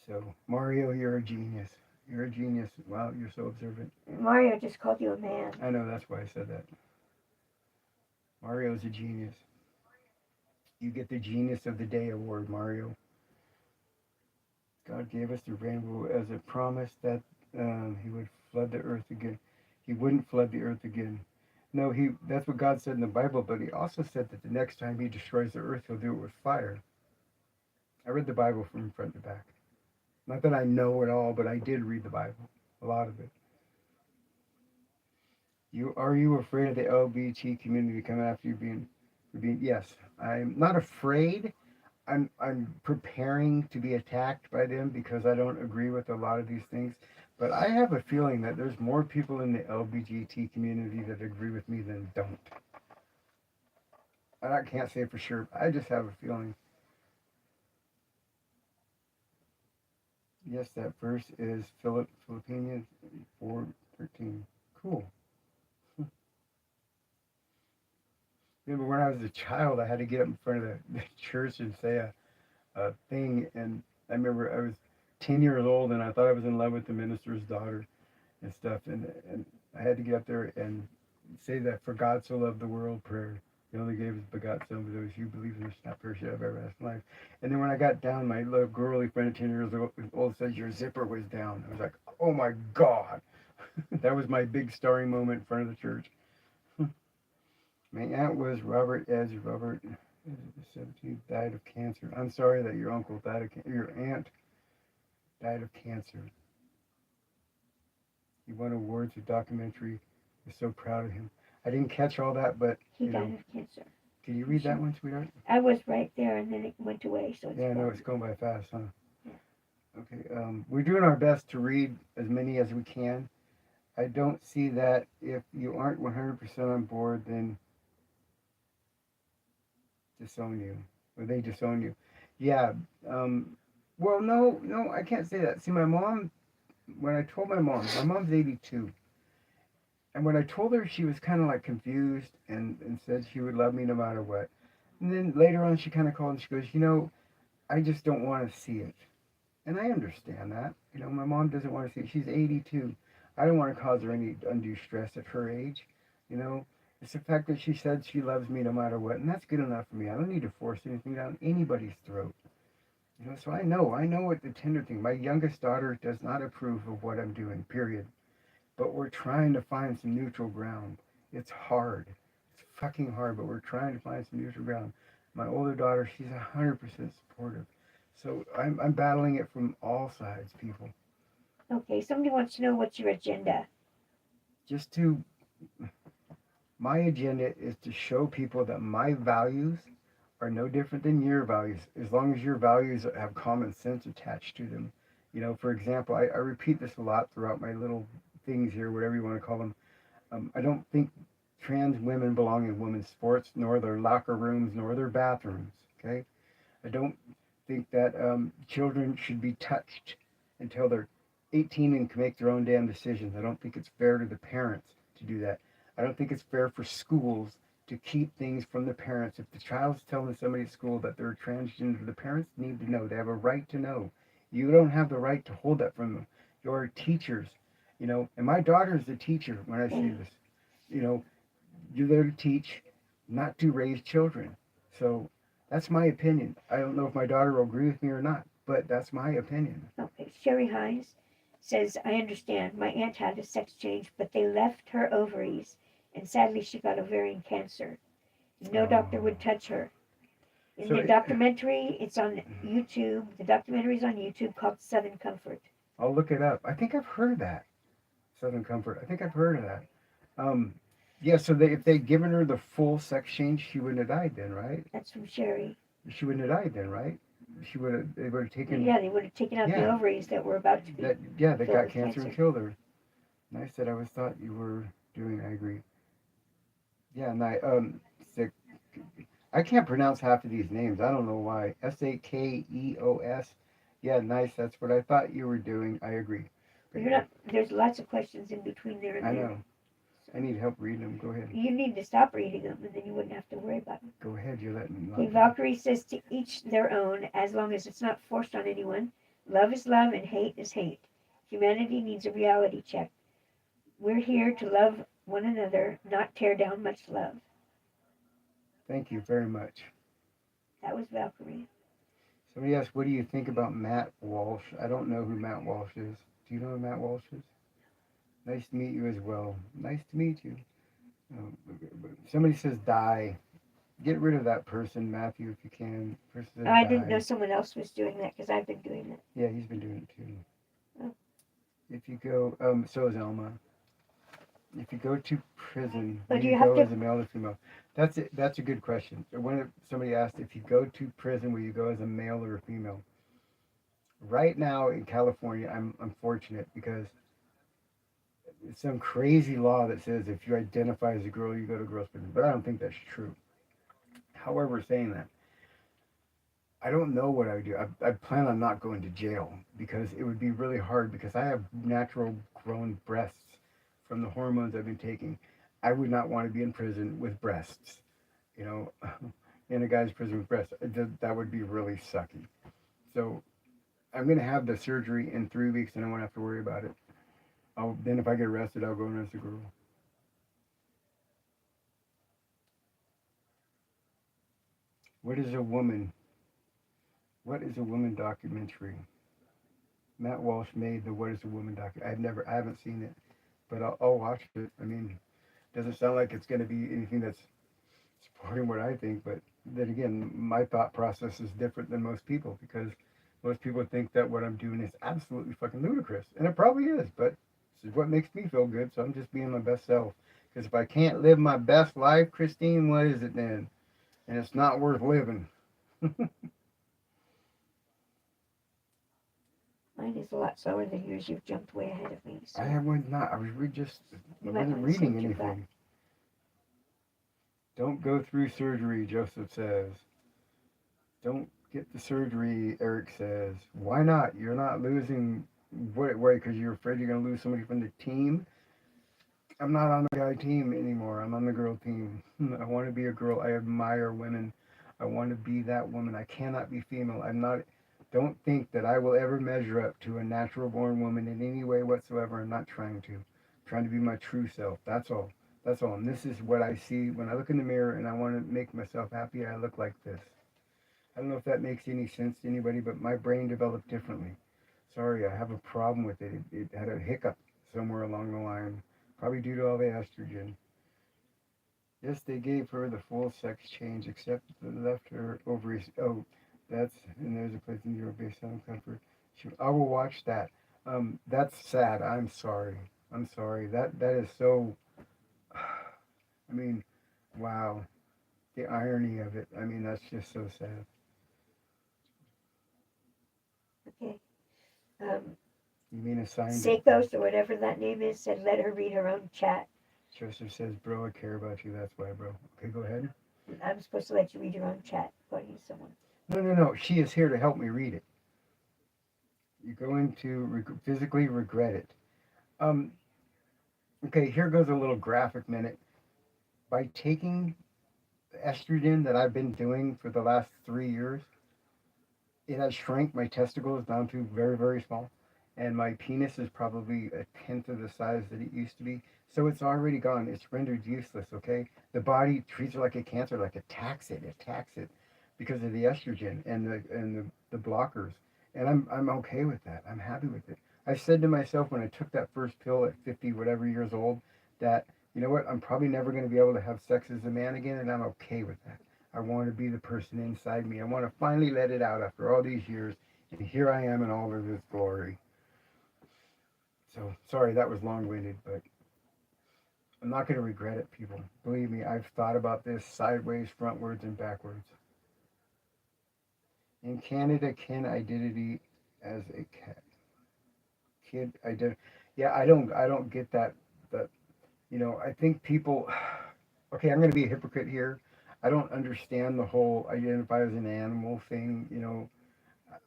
So, Mario, you're a genius. You're a genius. Wow, you're so observant. Mario just called you a man. I know, that's why I said that. Mario's a genius. You get the Genius of the Day award, Mario. God gave us the rainbow as a promise that he would flood the earth again. He wouldn't flood the earth again. No, that's what God said in the Bible, but he also said that the next time he destroys the earth, he'll do it with fire. I read the Bible from front to back. Not that I know it all, but I did read the Bible, a lot of it. Are you afraid of the LGBT community coming after you for being? Yes, I'm not afraid. I'm preparing to be attacked by them because I don't agree with a lot of these things. But I have a feeling that there's more people in the LGBT community that agree with me than don't. I can't say for sure, but I just have a feeling. Yes, that verse is Philippians 4:13. Cool. Remember when I was a child, I had to get up in front of the church and say a thing, and I remember I was 10 years old, and I thought I was in love with the minister's daughter and stuff, and I had to get up there and say that for God so loved the world prayer. He only gave his begotten son for those who believe in this not perish but have everlasting life. And then when I got down, my little girly friend, 10 years old, said your zipper was down. I was like, oh my God. That was my big starring moment in front of the church. My aunt was Robert the 17th died of cancer. I'm sorry that your uncle died of your aunt died of cancer. He won awards for documentary. We're so proud of him. I didn't catch all that, but He died of cancer. Can you read that one, sweetheart? I was right there, and then it went away. So it's yeah, no, it's going by fast, huh? Yeah. Okay. We're doing our best to read as many as we can. I don't see that if you aren't 100% on board, then disown you, or they disown you. Yeah. Well, no, I can't say that. See, my mom, when I told my mom's 82. And when I told her, she was kind of like confused and said she would love me no matter what. And then later on, she kind of called and she goes, I just don't want to see it. And I understand that. My mom doesn't want to see it. She's 82. I don't want to cause her any undue stress at her age. It's the fact that she said she loves me no matter what. And that's good enough for me. I don't need to force anything down anybody's throat. So I know what the tender thing. My youngest daughter does not approve of what I'm doing, period. But we're trying to find some neutral ground. It's hard. It's fucking hard, but we're trying to find some neutral ground. My older daughter, she's 100% supportive. So I'm battling it from all sides, people. Okay, somebody wants to know what's your agenda. My agenda is to show people that my values are no different than your values, as long as your values have common sense attached to them. For example, I repeat this a lot throughout my little things here, whatever you want to call them. I don't think trans women belong in women's sports, nor their locker rooms, nor their bathrooms. Okay, I don't think that children should be touched until they're 18 and can make their own damn decisions. I don't think it's fair to the parents to do that. I don't think it's fair for schools to keep things from the parents. If the child's telling somebody at school that they're transgender, the parents need to know. They have a right to know. You don't have the right to hold that from them. Your teachers, and my daughter's a teacher when I say this. You're there to teach, not to raise children. So that's my opinion. I don't know if my daughter will agree with me or not, but that's my opinion. Okay, Sherry Hines says, I understand. My aunt had a sex change, but they left her ovaries, and sadly she got ovarian cancer. No doctor would touch her. In the documentary, it's on YouTube. The documentary is on YouTube called Southern Comfort. I'll look it up. I think I've heard of that. Southern Comfort. I think I've heard of that. Yeah, so if they'd given her the full sex change, she wouldn't have died then, right? That's from Sherry. She wouldn't have died then, right? They would have taken... Yeah, they would have taken out the ovaries that were about to be... That got cancer and killed her. Nice that I always thought you were doing, I agree. Yeah, and I can't pronounce half of these names. I don't know why. Sakeos. Yeah, nice. That's what I thought you were doing. I agree. There's lots of questions in between there and I know. I need help reading them. Go ahead. You need to stop reading them, and then you wouldn't have to worry about them. Go ahead. You're letting me. Okay, Valkyrie says to each their own, as long as it's not forced on anyone. Love is love, and hate is hate. Humanity needs a reality check. We're here to love one another, not tear down much love. Thank you very much. That was Valkyrie. Somebody asked, what do you think about Matt Walsh? I don't know who Matt Walsh is. Do you know who Matt Walsh is? Nice to meet you as well. Nice to meet you. Somebody says die. Get rid of that person, Matthew, if you can. I didn't know someone else was doing that because I've been doing it. Yeah, he's been doing it too. Oh. If you go, so is Elma. If you go to prison, will you go as a male or female? That's a good question. Somebody asked, if you go to prison, will you go as a male or a female? Right now in California, I'm fortunate because it's some crazy law that says if you identify as a girl, you go to girls' prison. But I don't think that's true. However, saying that, I don't know what I would do. I plan on not going to jail because it would be really hard because I have natural grown breasts from the hormones I've been taking. I would not want to be in prison with breasts, you know, in a guy's prison with breasts. That would be really sucky. So I'm going to have the surgery in 3 weeks and I won't have to worry about it. Then if I get arrested, I'll go and arrest a girl. What is a woman? What is a woman documentary? Matt Walsh made the What is a Woman documentary. I haven't seen it, but I'll watch it. I mean, doesn't sound like it's going to be anything that's supporting what I think, but then again, my thought process is different than most people because most people think that what I'm doing is absolutely fucking ludicrous, and it probably is, but this is what makes me feel good, so I'm just being my best self. Because if I can't live my best life, Christine, what is it then? And it's not worth living. Mine is a lot slower than yours. You've jumped way ahead of me. So I was not. I wasn't reading anything. Don't go through surgery, Joseph says. Don't get the surgery, Eric says. Why not? You're not losing. What? Why? Because you're afraid you're going to lose somebody from the team? I'm not on the guy team anymore. I'm on the girl team. I want to be a girl. I admire women. I want to be that woman. I cannot be female. I'm not. Don't think that I will ever measure up to a natural born woman in any way whatsoever. I'm not trying to. I'm trying to be my true self. That's all. That's all. And this is what I see when I look in the mirror and I want to make myself happy. I look like this. I don't know if that makes any sense to anybody, but my brain developed differently. Sorry, I have a problem with it. It had a hiccup somewhere along the line, probably due to all the estrogen. Yes, they gave her the full sex change, except they left her ovaries. Oh, and there's a place in Europe based on comfort. I will watch that. That's sad. I'm sorry. I'm sorry. That is so. I mean, wow. The irony of it. I mean, that's just so sad. okay. Um, You mean assigned it? Seikos or whatever that name is said, let her read her own chat. Joseph says, bro, I care about you. That's why, bro. Okay, go ahead. I'm supposed to let you read your own chat, according to someone. No, no, no. She is here to help me read it. You're going to physically regret it. Um, okay, here goes a little graphic minute. By taking estrogen that I've been doing for the last 3 years, it has shrank my testicles down to very, very small. And my penis is probably a tenth of the size that it used to be. So it's already gone. It's rendered useless, okay? The body treats it like a cancer, like attacks it because of the estrogen and the blockers. And I'm okay with that. I'm happy with it. I said to myself when I took that first pill at 50 whatever years old that, you know what, I'm probably never going to be able to have sex as a man again, and I'm okay with that. I want to be the person inside me. I want to finally let it out after all these years, and here I am in all of its glory. So, sorry that was long winded, but I'm not going to regret it, people. Believe me, I've thought about this sideways, frontwards, and backwards. In Canada, kin identity as a kid identity. Yeah, I don't get that. That I think people. Okay, I'm going to be a hypocrite here. I don't understand the whole identify as an animal thing.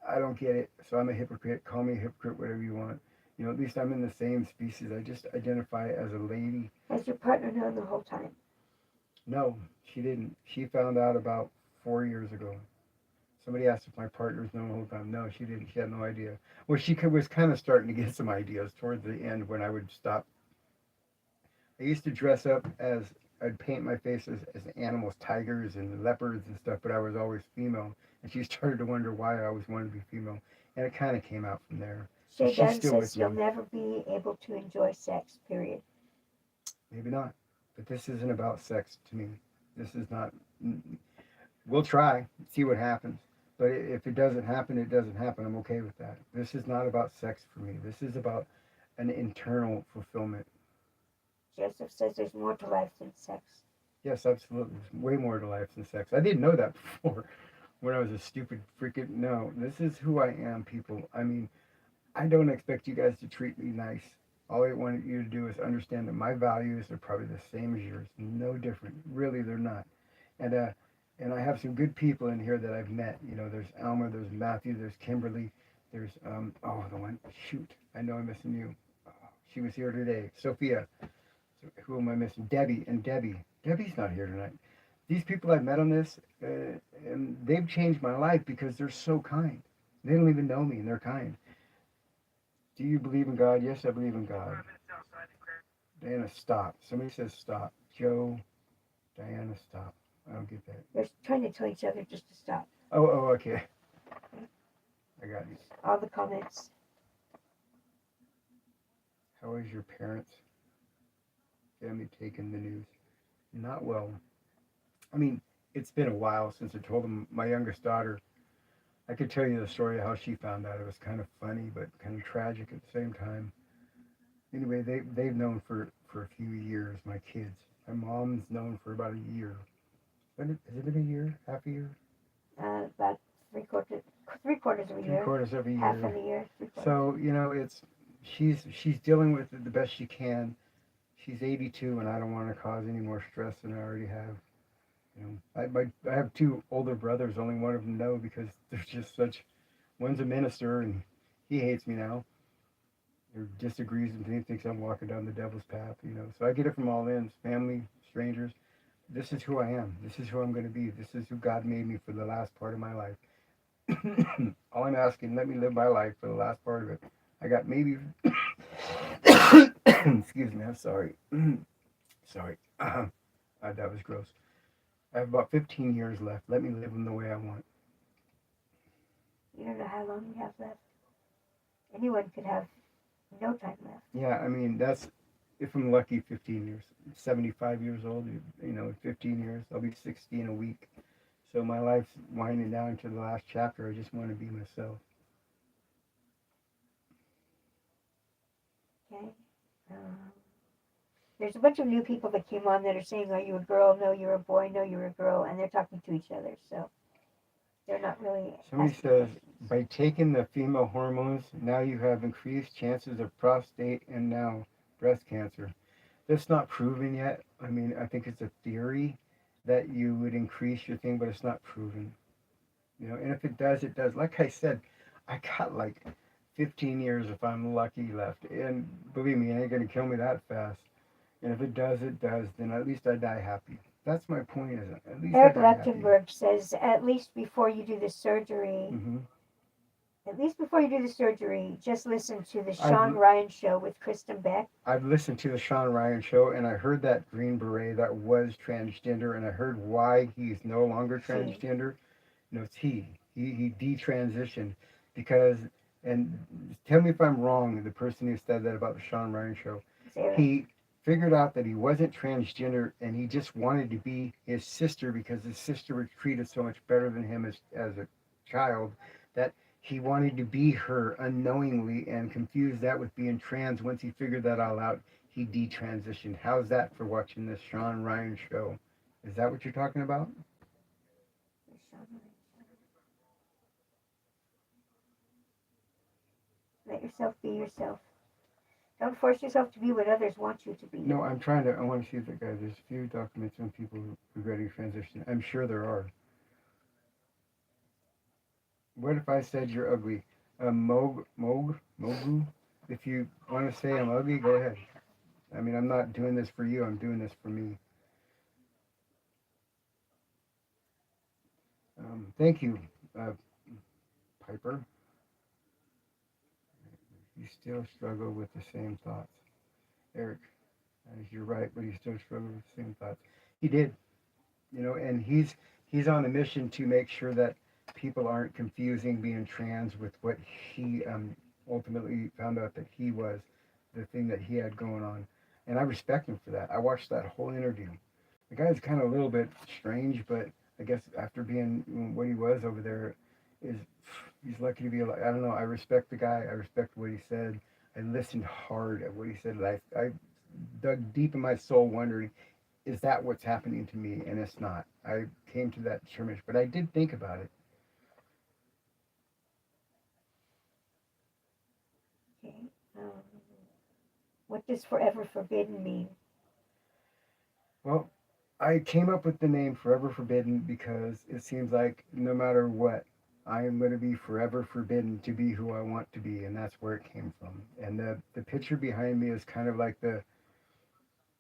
I don't get it. So I'm a hypocrite. Call me a hypocrite, whatever you want. At least I'm in the same species. I just identify as a lady. Has your partner known the whole time? No, she didn't. She found out about 4 years ago. Somebody asked if my partner's known the whole time. No, she didn't. She had no idea. Well, was kind of starting to get some ideas towards the end when I would stop. I used to dress up as I'd paint my face as animals, tigers and leopards and stuff, but I was always female. And she started to wonder why I always wanted to be female. And it kind of came out from there. Shay Dunn says you'll never be able to enjoy sex, period. Maybe not. But this isn't about sex to me. This is not. We'll try, see what happens. But if it doesn't happen, it doesn't happen. I'm okay with that. This is not about sex for me. This is about an internal fulfillment. Joseph says there's more to life than sex. Yes, absolutely. There's way more to life than sex. I didn't know that before when I was a stupid freaking. No, this is who I am, people. I mean, I don't expect you guys to treat me nice. All I want you to do is understand that my values are probably the same as yours. No different. Really, they're not. And and I have some good people in here that I've met. You know, there's Alma, there's Matthew, there's Kimberly, there's the one, shoot, I know I'm missing you. She was here today. Sophia. So who am I missing? Debbie and Debbie. Debbie's not here tonight. These people I've met on this, and they've changed my life because they're so kind. They don't even know me, and they're kind. Do you believe in God? Yes, I believe in God. Diana, stop. Somebody says stop. Joe, Diana, stop. I don't get that. They're trying to tell each other just to stop. Oh, okay. I got you. All the comments. How is your parents' family taking the news? Not well. I mean, it's been a while since I told them. My youngest daughter, I could tell you the story of how she found out. It was kind of funny, but kind of tragic at the same time. Anyway, they've known for a few years, my kids. My mom's known for about a year. Has it been a year? Half a year? About three quarters of a year. 3/4 of a year. Half of a year. So, you know, she's dealing with it the best she can. She's 82, and I don't want to cause any more stress than I already have. You know, I have two older brothers. Only one of them know because they're just such. One's a minister, and he hates me now. Or disagrees with me, thinks I'm walking down the devil's path. You know, so I get it from all ends, family, strangers. This is who I am. This is who I'm going to be. This is who God made me for the last part of my life. All I'm asking, let me live my life for the last part of it. I got maybe. Excuse me. I'm sorry. Sorry. That was gross. I have about 15 years left. Let me live them the way I want. You don't know how long you have left. Anyone could have no time left. Yeah, I mean, that's, if I'm lucky, 15 years. 75 years old, you know, in 15 years. I'll be 60 in a week. So my life's winding down to the last chapter. I just want to be myself. Okay. There's a bunch of new people that came on that are saying, are you a girl? No, you're a boy. No, you're a girl. And they're talking to each other. So they're not really. Somebody says, by taking the female hormones, now you have increased chances of prostate and now breast cancer. That's not proven yet. I mean, I think it's a theory that you would increase your thing, but it's not proven. You know, and if it does, it does. Like I said, I got like 15 years if I'm lucky left. And believe me, it ain't going to kill me that fast. And if it does, it does. Then at least I die happy. That's my point, isn't it? At least Eric I die happy. Lechtenberg says, at least before you do the surgery, just listen to the Sean Ryan show with Kristen Beck. I've listened to the Sean Ryan show, and I heard that Green Beret that was transgender, and I heard why he's no longer transgender. No, it's he. He detransitioned because, and tell me if I'm wrong, the person who said that about the Sean Ryan show, he figured out that he wasn't transgender, and he just wanted to be his sister because his sister was treated so much better than him as a child, that he wanted to be her unknowingly and confused that with being trans. Once he figured that all out, he detransitioned. How's that for watching this Sean Ryan show? Is that what you're talking about? Let yourself be yourself. Don't force yourself to be what others want you to be. No, I want to see if the guy, there's a few documents on people regretting transition. I'm sure there are. What if I said you're ugly? Mogu? If you want to say I'm ugly, go ahead. I mean, I'm not doing this for you. I'm doing this for me. Thank you, Piper. You still struggle with the same thoughts. Eric, you're right, but you still struggle with the same thoughts. He did, you know, and he's on a mission to make sure that people aren't confusing being trans with what he ultimately found out that he was, the thing that he had going on. And I respect him for that. I watched that whole interview. The guy's kind of a little bit strange, but I guess after being what he was over there, he's lucky to be alive. I don't know. I respect the guy. I respect what he said. I listened hard at what he said. I dug deep in my soul wondering, is that what's happening to me? And it's not. I came to that determination, but I did think about it. Okay. What does forever forbidden mean? Well, I came up with the name Forever Forbidden because it seems like no matter what, I am going to be forever forbidden to be who I want to be, and that's where it came from. And the picture behind me is kind of like the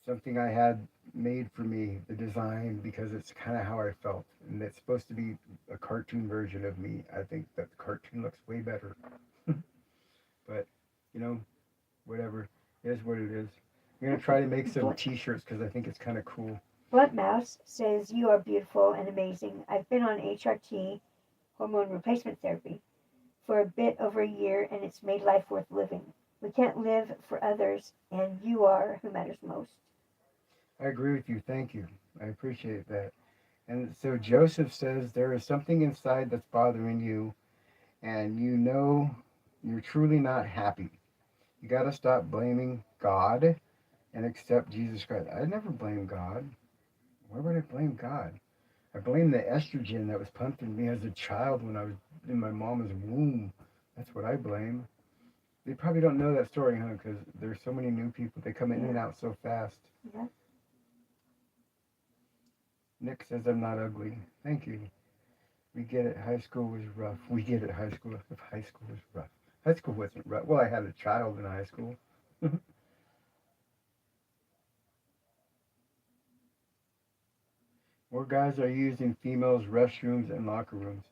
something I had made for me, the design, because it's kind of how I felt, and it's supposed to be a cartoon version of me. I think that the cartoon looks way better, but you know, whatever. It is what it is. I'm gonna try to make some T-shirts because I think it's kind of cool. Blunt Mouse says, "You are beautiful and amazing. I've been on HRT, hormone replacement therapy, for a bit over a year, and it's made life worth living. We can't live for others, and you are who matters most." I agree with you. Thank you. I appreciate that. And so Joseph says there is something inside that's bothering you, and you know you're truly not happy. You got to stop blaming God and accept Jesus Christ. I never blame God. Why would I blame God? I blame the estrogen that was pumped in me as a child when I was in my mom's womb. That's what I blame. They probably don't know that story, huh? Because there's so many new people. They come in and out so fast. Yeah. Nick says I'm not ugly. Thank you. We get it. High school was rough. We get it. High school. If high school was rough. High school wasn't rough. Well, I had a child in high school. More guys are using females' restrooms and locker rooms.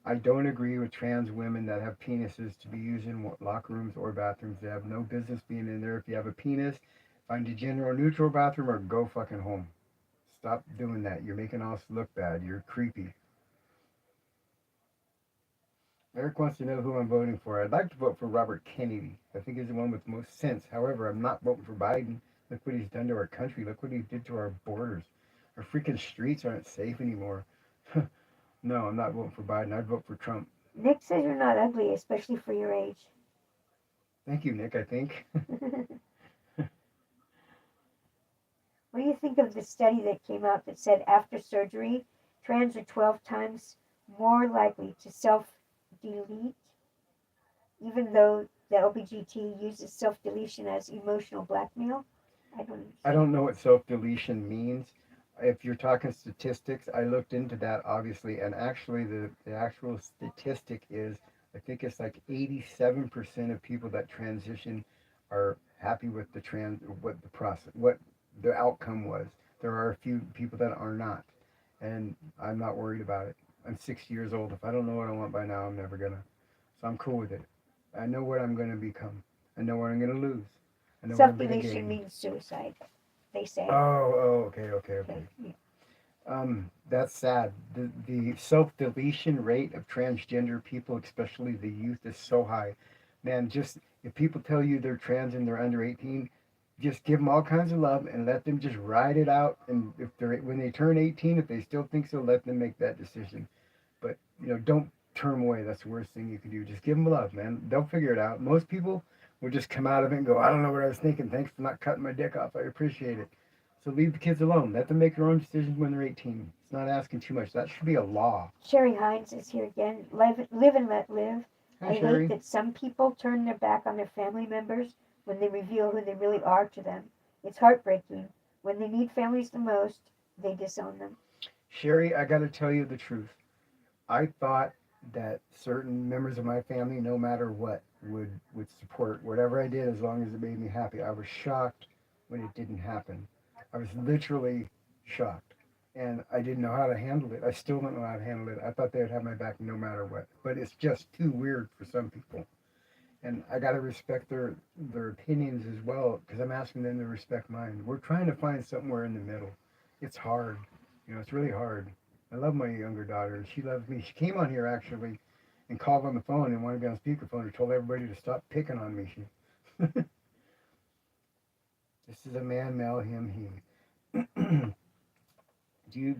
I don't agree with trans women that have penises to be used in locker rooms or bathrooms. They have no business being in there. If you have a penis, find a gender neutral bathroom or go fucking home. Stop doing that. You're making us look bad. You're creepy. Eric wants to know who I'm voting for. I'd like to vote for Robert Kennedy. I think he's the one with the most sense. However, I'm not voting for Biden. Look what he's done to our country. Look what he did to our borders. Our freaking streets aren't safe anymore. No, I'm not voting for Biden. I'd vote for Trump. Nick says you're not ugly, especially for your age. Thank you, Nick, I think. What do you think of the study that came out that said after surgery, trans are 12 times more likely to self-delete, even though the LBGT uses self-deletion as emotional blackmail? I don't understand. I don't know what self-deletion means. If you're talking statistics, I looked into that obviously, and actually the actual statistic is I think it's like 87% of people that transition are happy with the what the process, what the outcome was. There are a few people that are not, and I'm not worried about it. I'm 60 years old. If I don't know what I want by now, I'm never gonna. So I'm cool with it. I know what I'm gonna become. I know what I'm gonna lose. I know what I'm gonna Self-deletion gain. means suicide, they say. Okay. Okay. Yeah. That's sad. The self deletion rate of transgender people, especially the youth, is so high. Man, just if people tell you they're trans and they're under 18, just give them all kinds of love and let them just ride it out. And if they're when they turn 18, if they still think so, let them make that decision. But don't turn them away. That's the worst thing you can do. Just give them love, man. They'll figure it out. Most people will just come out of it and go, I don't know what I was thinking. Thanks for not cutting my dick off. I appreciate it. So leave the kids alone. Let them make their own decisions when they're 18. It's not asking too much. That should be a law. Sherry Hines is here again. Live and let live. Hi, I hate Sherry. that some people turn their back on their family members when they reveal who they really are to them. It's heartbreaking. When they need families the most, they disown them. Sherry, I got to tell you the truth. I thought that certain members of my family, no matter what, would support whatever I did as long as it made me happy. I was shocked when it didn't happen. I was literally shocked. And I didn't know how to handle it. I still don't know how to handle it. I thought they would have my back no matter what. But it's just too weird for some people. And I got to respect their opinions as well because I'm asking them to respect mine. We're trying to find somewhere in the middle. It's hard. It's really hard. I love my younger daughter. She loves me. She came on here actually and called on the phone and wanted to be on speakerphone and told everybody to stop picking on me. This is a man, male, him, he. Do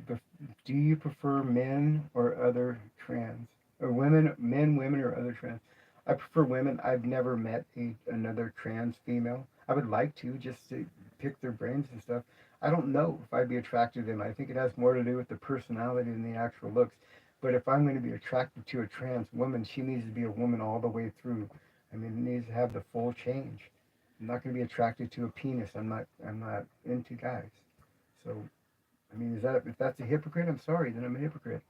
you prefer men or other trans or women, men, women, or other trans? I prefer women. I've never met another trans female. I would like to just to pick their brains and stuff. I don't know if I'd be attracted to them. I think it has more to do with the personality than the actual looks. But if I'm going to be attracted to a trans woman, she needs to be a woman all the way through. I mean, it needs to have the full change. I'm not going to be attracted to a penis. I'm not into guys. So I mean, if that's a hypocrite, I'm sorry, then I'm a hypocrite.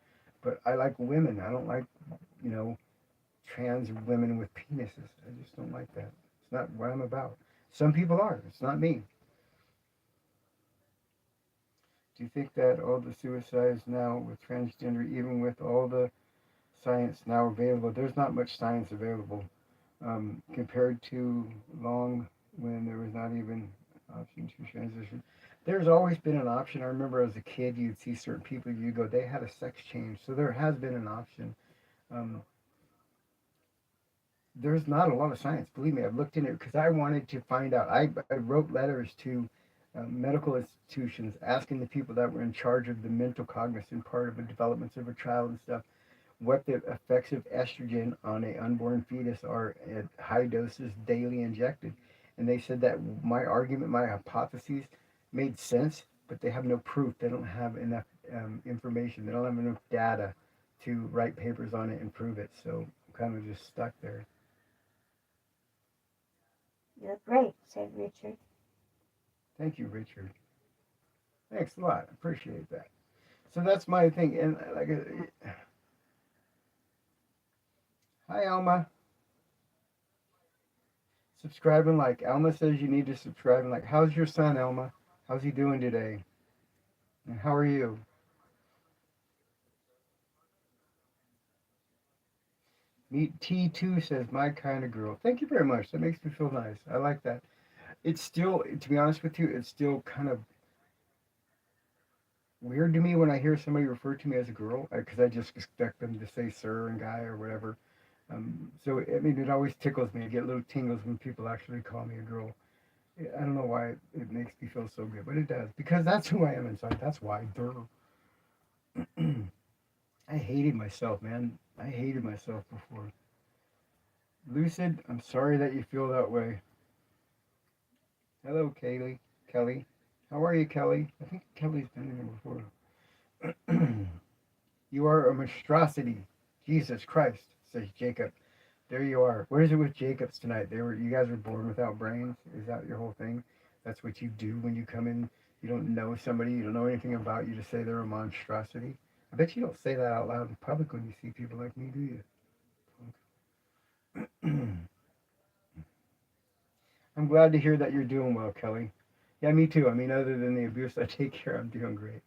But I like women. I don't like, you know, trans women with penises. I just don't like that. It's not what I'm about. Some people are. It's not me. Do you think that all the suicides now with transgender, even with all the science now available, there's not much science available compared to long when there was not even option to transition. There's always been an option. I remember as a kid, you'd see certain people, you go, they had a sex change. So there has been an option. Um, there's not a lot of science. Believe me, I've looked into it because I wanted to find out. I wrote letters to medical institutions asking the people that were in charge of the mental cognizant part of the developments of a child and stuff what the effects of estrogen on a unborn fetus are at high doses daily injected. And they said that my argument, my hypotheses made sense, but they have no proof. They don't have enough information. They don't have enough data to write papers on it and prove it. So I'm kind of just stuck there. You look great, said Richard. Thank you, Richard. Thanks a lot. Appreciate that. So that's my thing. And like, hi, Alma. Subscribe and like. Alma says you need to subscribe and like. How's your son, Alma? How's he doing today? And how are you? Meet T2 says, my kind of girl. Thank you very much. That makes me feel nice. I like that. It's still, to be honest with you, it's still kind of weird to me when I hear somebody refer to me as a girl, because I just expect them to say sir and guy or whatever. So, I mean, it always tickles me. I get little tingles when people actually call me a girl. I don't know why it makes me feel so good, but it does. Because that's who I am inside. That's why. I hated myself, man. I hated myself before. Lucid, I'm sorry that you feel that way. Hello, Kaylee. Kelly. How are you, Kelly? I think Kelly's been here before. You are a monstrosity. Jesus Christ, says Jacob. There you are. What is it with Jacobs tonight? You guys were born without brains? Is that your whole thing? That's what you do when you come in. You don't know somebody, you don't know anything about you to say they're a monstrosity. I bet you don't say that out loud in public when you see people like me, do you? I'm glad to hear that you're doing well, Kelly. Yeah, me too. I mean, other than the abuse I take care, I'm doing great.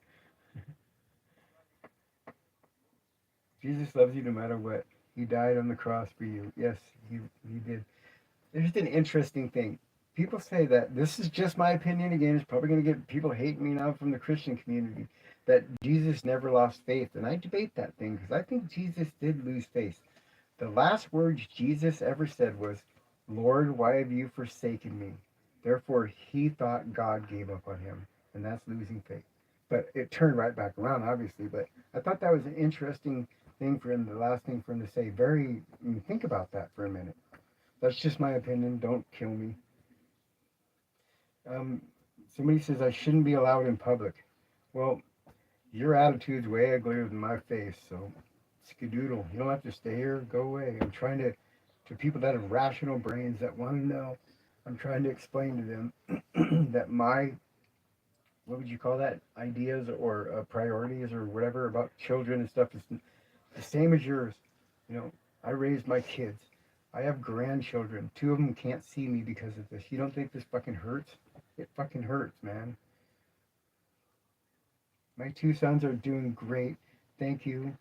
Jesus loves you no matter what. He died on the cross for you. Yes, he did. There's an interesting thing. People say that this is just my opinion again. It's probably going to get people hating me now from the Christian community that Jesus never lost faith. And I debate that thing because I think Jesus did lose faith. The last words Jesus ever said was, Lord, why have you forsaken me? Therefore, he thought God gave up on him. And that's losing faith. But it turned right back around, obviously. But I thought that was an interesting thing for him, the last thing for him to say. Think about that for a minute. That's just my opinion. Don't kill me. Somebody says I shouldn't be allowed in public. Well, your attitude's way uglier than my face, so skedoodle. You don't have to stay here. Go away. I'm trying to people that have rational brains that want to know, I'm trying to explain to them that my, what would you call that, ideas or priorities or whatever about children and stuff is the same as yours. You know, I raised my kids. I have grandchildren. 2 of them can't see me because of this. You don't think this fucking hurts? It fucking hurts, man. My 2 sons are doing great. Thank you.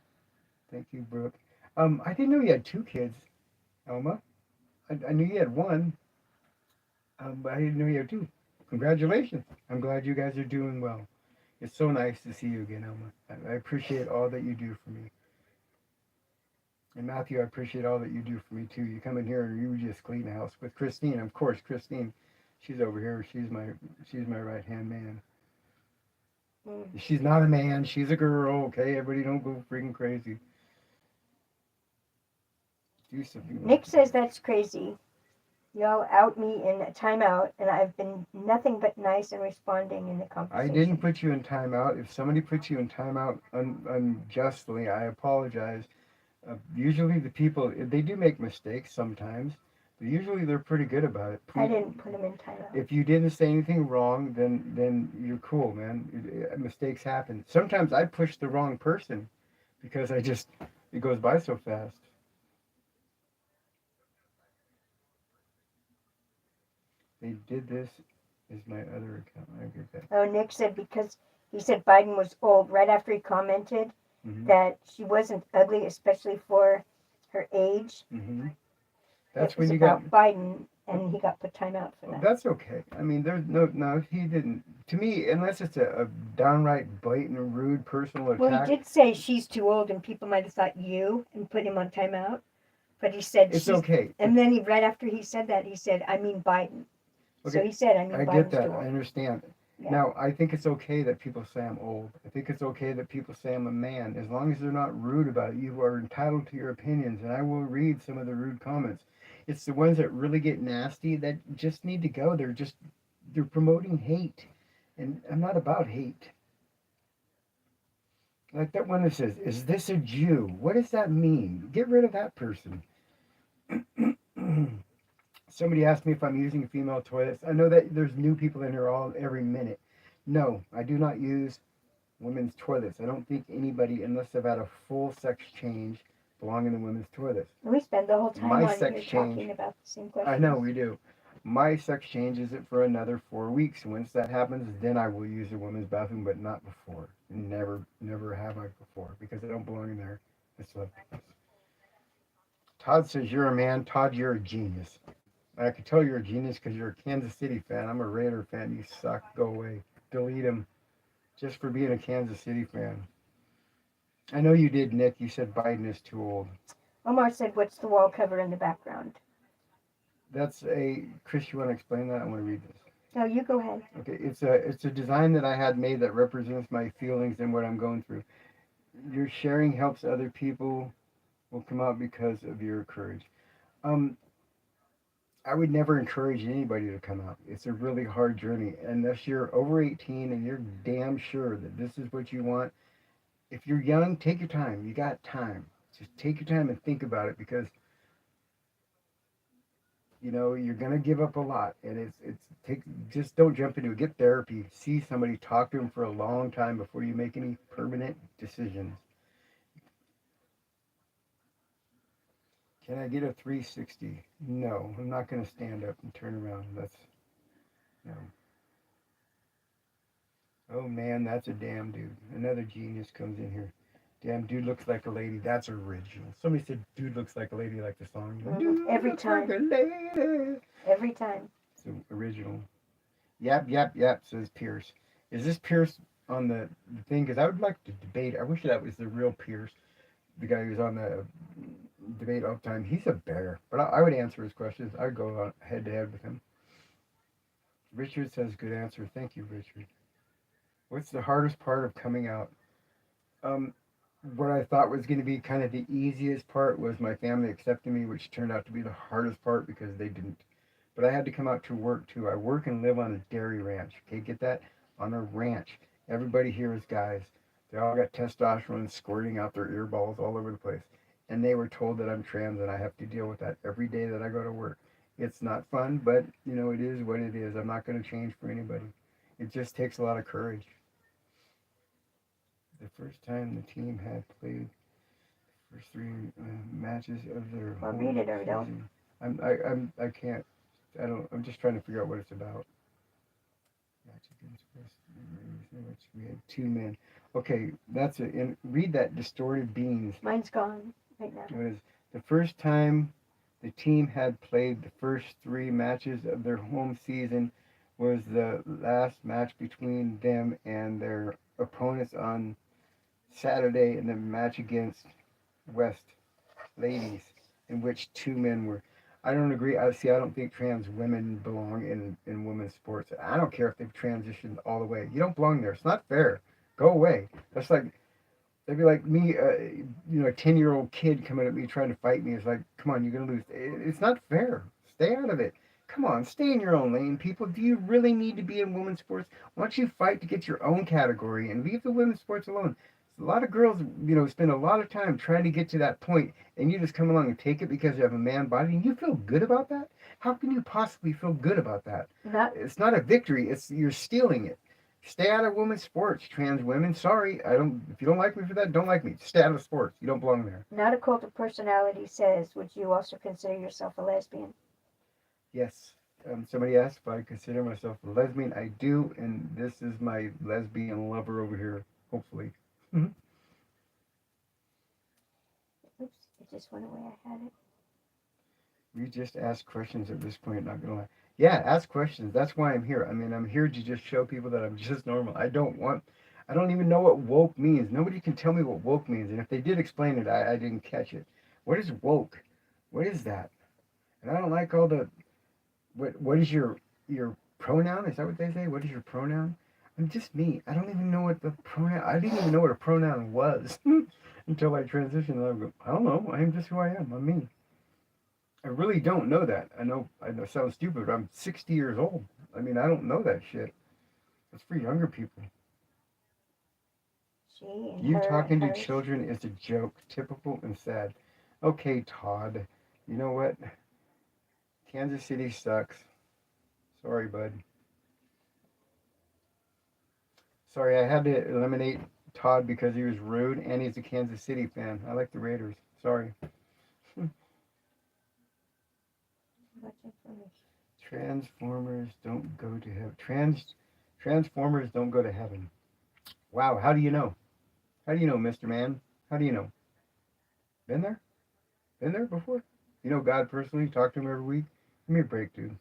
Thank you, Brooke. I didn't know you had 2 kids, Elma. I knew you had 1, but I didn't know you had 2. Congratulations. I'm glad you guys are doing well. It's so nice to see you again, Elma. I appreciate all that you do for me. And Matthew, I appreciate all that you do for me too. You come in here and you just clean the house with Christine. Of course, Christine, she's over here. She's my right hand man. She's not a man. She's a girl. Okay, everybody don't go freaking crazy. Do something. Nick says that's crazy. Y'all out me in a timeout, and I've been nothing but nice and responding in the conversation. I didn't put you in timeout. If somebody puts you in timeout unjustly, I apologize. Usually the people, they do make mistakes sometimes. Usually they're pretty good about it. I didn't put him in timeout. If you didn't say anything wrong, then you're cool, man. Mistakes happen. Sometimes I push the wrong person because it goes by so fast. They did this is my other account. I get that. Oh, Nick said because he said Biden was old right after he commented that she wasn't ugly, especially for her age. That's it when was you about got Biden, and he got put timeout for that. That's okay. I mean, there's no, he didn't. To me, unless it's a downright blatant, rude personal attack. Well, he did say she's too old, and people might have thought you and put him on timeout. But he said it's she's okay. And then right after he said that, he said, "I mean Biden." Okay. So he said, "I mean I Biden's get that. too old." I understand. Yeah. Now, I think it's okay that people say I'm old. I think it's okay that people say I'm a man. As long as they're not rude about it, you are entitled to your opinions, and I will read some of the rude comments. It's the ones that really get nasty that just need to go. They're promoting hate, and I'm not about hate. Like that one that says, "Is this a Jew?" What does that mean? Get rid of that person. Somebody asked me if I'm using female toilets. I know that there's new people in here every minute. No, I do not use women's toilets. I don't think anybody, unless they've had a full sex change, belong in the women's toilets. We spend the whole time My on sex here change, talking about the same question. I know we do. My sex change isn't for another 4 weeks. Once that happens, then I will use a women's bathroom, but not before. Never have I before because I don't belong in there. It's a, Todd says you're a man. Todd, you're a genius. I can tell you're a genius because you're a Kansas City fan. I'm a Raider fan. You suck. Go away. Delete him just for being a Kansas City fan. I know you did, Nick. You said Biden is too old. Omar said, "What's the wall cover in the background?" That's a Chris. You want to explain that? I want to read this. No, you go ahead. Okay, it's a design that I had made that represents my feelings and what I'm going through. Your sharing helps other people will come out because of your courage. Um, I would never encourage anybody to come out. It's a really hard journey. Unless you're over 18 and you're damn sure that this is what you want. If you're young, take your time. You got time. Just take your time and think about it because you're gonna give up a lot, and just don't jump into it. Get therapy. See somebody. Talk to them for a long time before you make any permanent decisions. Can I get a 360? No, I'm not gonna stand up and turn around. That's no. Oh man, that's a damn dude. Another genius comes in here. Damn dude looks like a lady. That's original. Somebody said dude looks like a lady, like the song. Dude Every looks time. like a lady. Every time. It's original. Yep, says Pierce. Is this Pierce on the thing? Because I would like to debate. I wish that was the real Pierce, the guy who's on the debate all the time. He's a bear, but I would answer his questions. I'd go head to head with him. Richard says, good answer. Thank you, Richard. What's the hardest part of coming out? What I thought was going to be kind of the easiest part was my family accepting me, which turned out to be the hardest part because they didn't. But I had to come out to work too. I work and live on a dairy ranch. Okay, get that? On a ranch. Everybody here is guys. They all got testosterone squirting out their earballs all over the place. And they were told that I'm trans and I have to deal with that every day that I go to work. It's not fun, but it is what it is. I'm not going to change for anybody. It just takes a lot of courage. The first time the team had played the first three matches of their Well, read it or don't. I can't. I don't. I'm just trying to figure out what it's about. Match against West, which we had 2 men. Okay, that's it. And read that distorted beans. Mine's gone right now. It was the first time the team had played the first 3 matches of their home season was the last match between them and their opponents on Saturday in the match against West ladies, in which 2 men were. I don't agree. I don't think trans women belong in women's sports. I don't care if they've transitioned all the way. You don't belong there. It's not fair. Go away. That's like, that'd be like me, a 10-year-old kid coming at me trying to fight me. It's like, come on, you're going to lose. It's not fair. Stay out of it. Come on, stay in your own lane, people. Do you really need to be in women's sports? Why don't you fight to get your own category and leave the women's sports alone? A lot of girls, spend a lot of time trying to get to that point, and you just come along and take it because you have a man body, and you feel good about that. How can you possibly feel good about that? Not It's not a victory. It's you're stealing it. Stay out of women's sports, trans women. Sorry, I don't. If you don't like me for that, don't like me. Stay out of sports. You don't belong there. not a cult of personality says, would you also consider yourself a lesbian? Yes. Somebody asked if I consider myself a lesbian. I do, and this is my lesbian lover over here. Hopefully. Oops, it just went away. I had it. You just ask questions at this point, not gonna lie. Yeah, ask questions. That's why I'm here. I mean, I'm here to just show people that I'm just normal. I don't even know what woke means. Nobody can tell me what woke means. And if they did explain it, I didn't catch it. What is woke? What is that? And I don't like all the, what is your pronoun? Is that what they say? What is your pronoun? I'm just me. I don't even know what the pronoun, I didn't even know what a pronoun was until I transitioned. I go, I don't know. I am just who I am. I'm me. I really don't know that. I know it sounds stupid, but I'm 60 years old. I mean, I don't know that shit. It's for younger people. She and You her and talking to hers. children is a joke, typical and sad. Okay, Todd. You know what? Kansas City sucks. Sorry, bud. Sorry, I had to eliminate Todd because he was rude and he's a Kansas City fan. I like the Raiders. Sorry. Much information. Transformers don't go to heaven. Transformers don't go to heaven. Wow, how do you know? How do you know, Mr. Man? How do you know? Been there? Been there before? You know God personally? Talk to him every week? Give me a break, dude.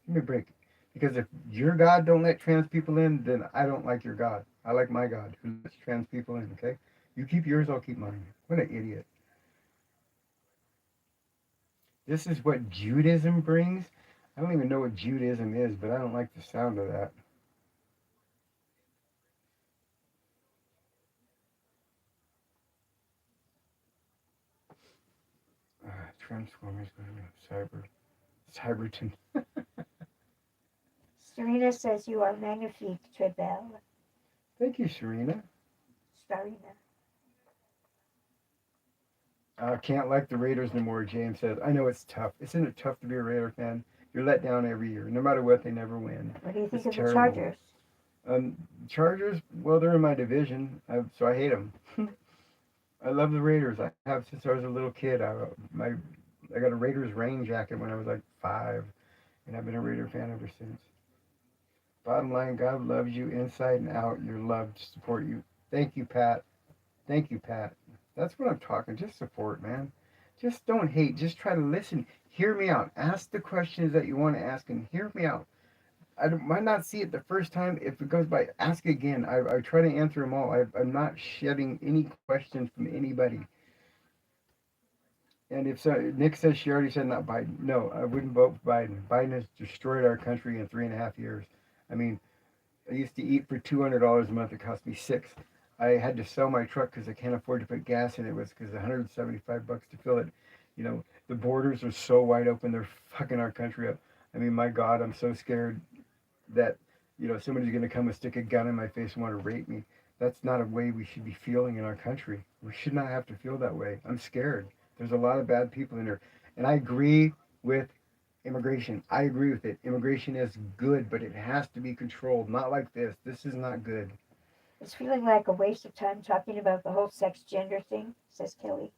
Give me a break. Because if your God don't let trans people in, then I don't like your God. I like my God who lets trans people in, okay? You keep yours, I'll keep mine. What an idiot. This is what Judaism brings? I don't even know what Judaism is, but I don't like the sound of that. Transformers, Cyberton. Serena says you are magnifique, très belle. Thank you, Serena. Starina. Can't like the Raiders anymore, James says. I know it's tough. Isn't it tough to be a Raider fan? You're let down every year. No matter what, they never win. What do you think It's of the terrible. Chargers? Chargers, well, they're in my division, so I hate them. I love the Raiders. I have since I was a little kid. I got a Raiders rain jacket when I was like 5, and I've been a Raider fan ever since. Bottom line, God loves you inside and out. You're loved. Support you. Thank you, Pat. Thank you, Pat. That's what I'm talking. Just support, man. Just don't hate. Just try to listen. Hear me out. Ask the questions that you want to ask and hear me out. Might not see it the first time. If it goes by, ask again. I try to answer them all. I'm not shedding any questions from anybody. And if so, Nick says she already said not Biden. No, I wouldn't vote for Biden. Biden has destroyed our country in 3.5 years. I mean, I used to eat for $200 a month. It cost me six. I had to sell my truck because I can't afford to put gas in it. It was because $175 to fill it. The borders are so wide open. They're fucking our country up. I mean, my God, I'm so scared that somebody's going to come and stick a gun in my face and want to rape me. That's not a way we should be feeling in our country. We should not have to feel that way. I'm scared. There's a lot of bad people in there, and I agree with immigration. I agree with it. Immigration is good, but it has to be controlled. Not like this. This is not good. It's feeling like a waste of time talking about the whole sex gender thing, says Kelly.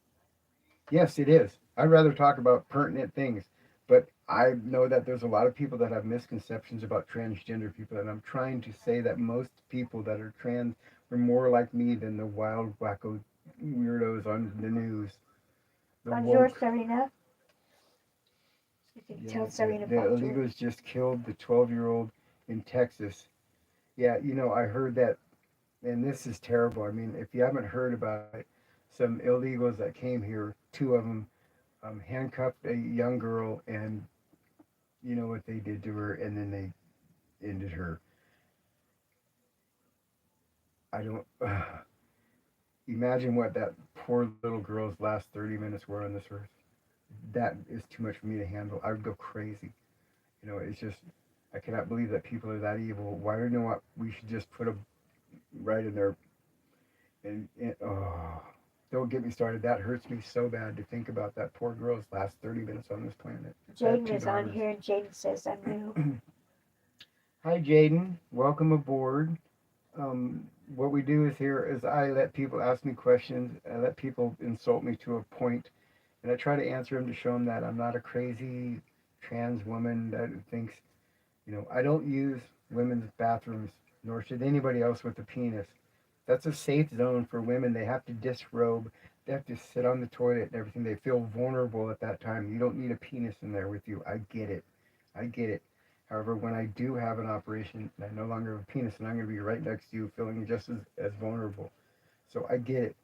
Yes, it is. I'd rather talk about pertinent things, but I know that there's a lot of people that have misconceptions about transgender people, and I'm trying to say that most people that are trans are more like me than the wild, wacko weirdos on the news. The Bonjour, woke. Serena. You can Yeah, tell Serena the bonjour. illegals just killed the 12-year-old in Texas. Yeah, I heard that, and this is terrible. I mean, if you haven't heard about it, some illegals that came here, two of them handcuffed a young girl, and you know what they did to her, and then they ended her. I don't imagine what that poor little girl's last 30 minutes were on this earth. That is too much for me to handle. I would go crazy. It's just I cannot believe that people are that evil. Why do you know what? We should just put them right in Oh, don't get me started. That hurts me so bad to think about that poor girl's last 30 minutes on this planet. I have Jaden 2 is on daughters. here, and Jaden says I'm new. Hi, Jaden. Welcome aboard. What we do is here is I let people ask me questions. I let people insult me to a point, and I try to answer them to show them that I'm not a crazy trans woman that thinks, I don't use women's bathrooms, nor should anybody else with a penis. That's a safe zone for women. They have to disrobe. They have to sit on the toilet and everything. They feel vulnerable at that time. You don't need a penis in there with you. I get it. I get it. However, when I do have an operation and I no longer have a penis and I'm going to be right next to you feeling just as vulnerable. So I get it.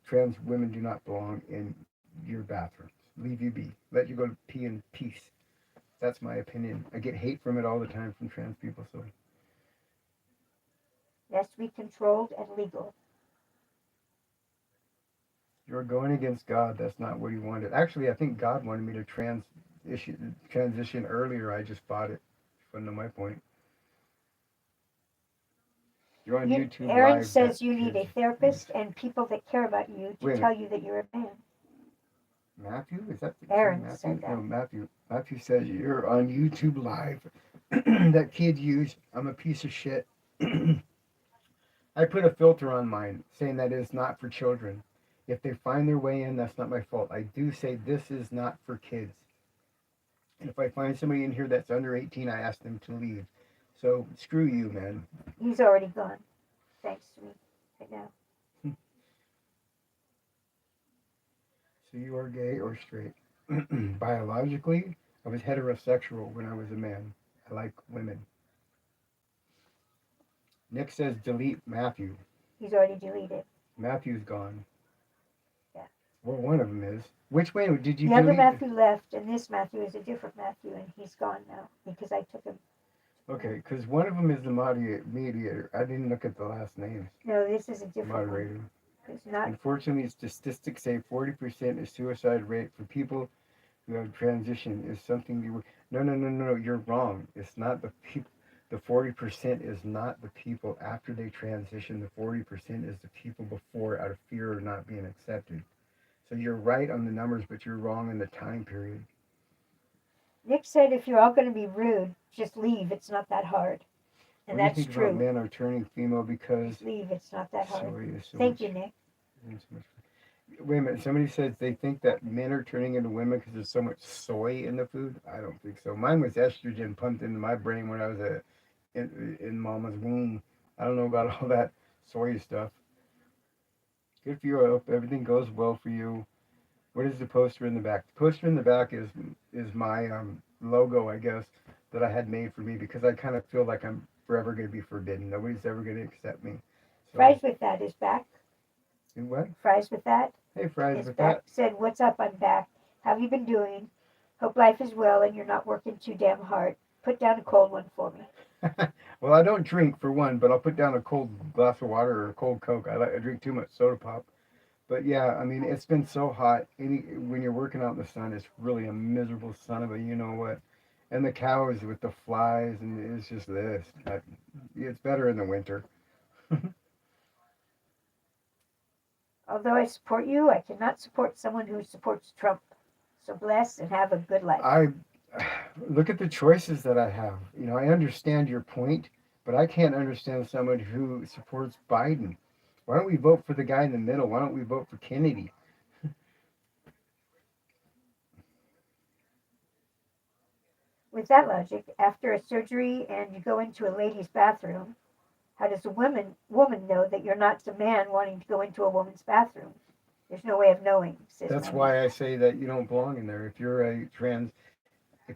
Trans women do not belong in your bathrooms. Leave you be. Let you go to pee in peace. That's my opinion. I get hate from it all the time from trans people. So It has to be controlled and legal. you're going against God. That's not what he wanted. Actually, I think God wanted me to transition earlier. I just bought it. Wasn't know my point. You're on YouTube Aaron Live. says you need a therapist and people that care about you to tell you that you're a man. Matthew? Is that Aaron Matthew? said that. No, Matthew. Matthew says you're on YouTube Live. That kid used, I'm a piece of shit. I put a filter on mine saying that it is not for children. If they find their way in, that's not my fault. I do say this is not for kids. And if I find somebody in here that's under 18, I ask them to leave. So screw you, man. He's already gone. Thanks to me right now. So you are gay or straight? Biologically, I was heterosexual when I was a man. I like women. Nick says delete Matthew. He's already deleted. Matthew's gone. Yeah. Well, one of them is. Which way did you The delete? other Matthew left, and this Matthew is a different Matthew, and he's gone now because I took him. Okay, because one of them is the mediator. I didn't look at the last names. No, this is a different Moderator. one. It's not. Unfortunately, statistics say 40% is suicide rate for people who have transitioned is something you. No. You're wrong. It's not the people. The 40% is not the people after they transition. The 40% is the people before out of fear of not being accepted. So you're right on the numbers, but you're wrong in the time period. Nick said if you're all going to be rude, just leave. It's not that hard. And What that's do you think true. about men are turning female because... Just leave. It's not that hard. So Thank you, Nick. Wait a minute. Somebody says they think that men are turning into women because there's so much soy in the food. I don't think so. Mine was estrogen pumped into my brain when I was in mama's womb. I don't know about all that soy stuff. Good for you. I hope everything goes well for you. What is the poster in the back? The poster in the back is my logo, I guess, that I had made for me because I kind of feel like I'm forever going to be forbidden. Nobody's ever going to accept me. So, Fries with that is back. in what? Fries with that Hey, Fries is with back. that. Said, what's up? I'm back. How have you been doing? Hope life is well and you're not working too damn hard. Put down a cold one for me. Well, I don't drink for one, but I'll put down a cold glass of water or a cold Coke. I drink too much soda pop. But yeah, I mean, it's been so hot. When you're working out in the sun, it's really a miserable son of a you know what. And the cows with the flies, and it's just this. It's better in the winter. Although I support you, I cannot support someone who supports Trump. So bless and have a good life. I look at the choices that I have. I understand your point, but I can't understand someone who supports Biden. Why don't we vote for the guy in the middle? Why don't we vote for Kennedy? With that logic, after a surgery and you go into a lady's bathroom, how does a woman know that you're not a man wanting to go into a woman's bathroom? There's no way of knowing. That's why I say that you don't belong in there. If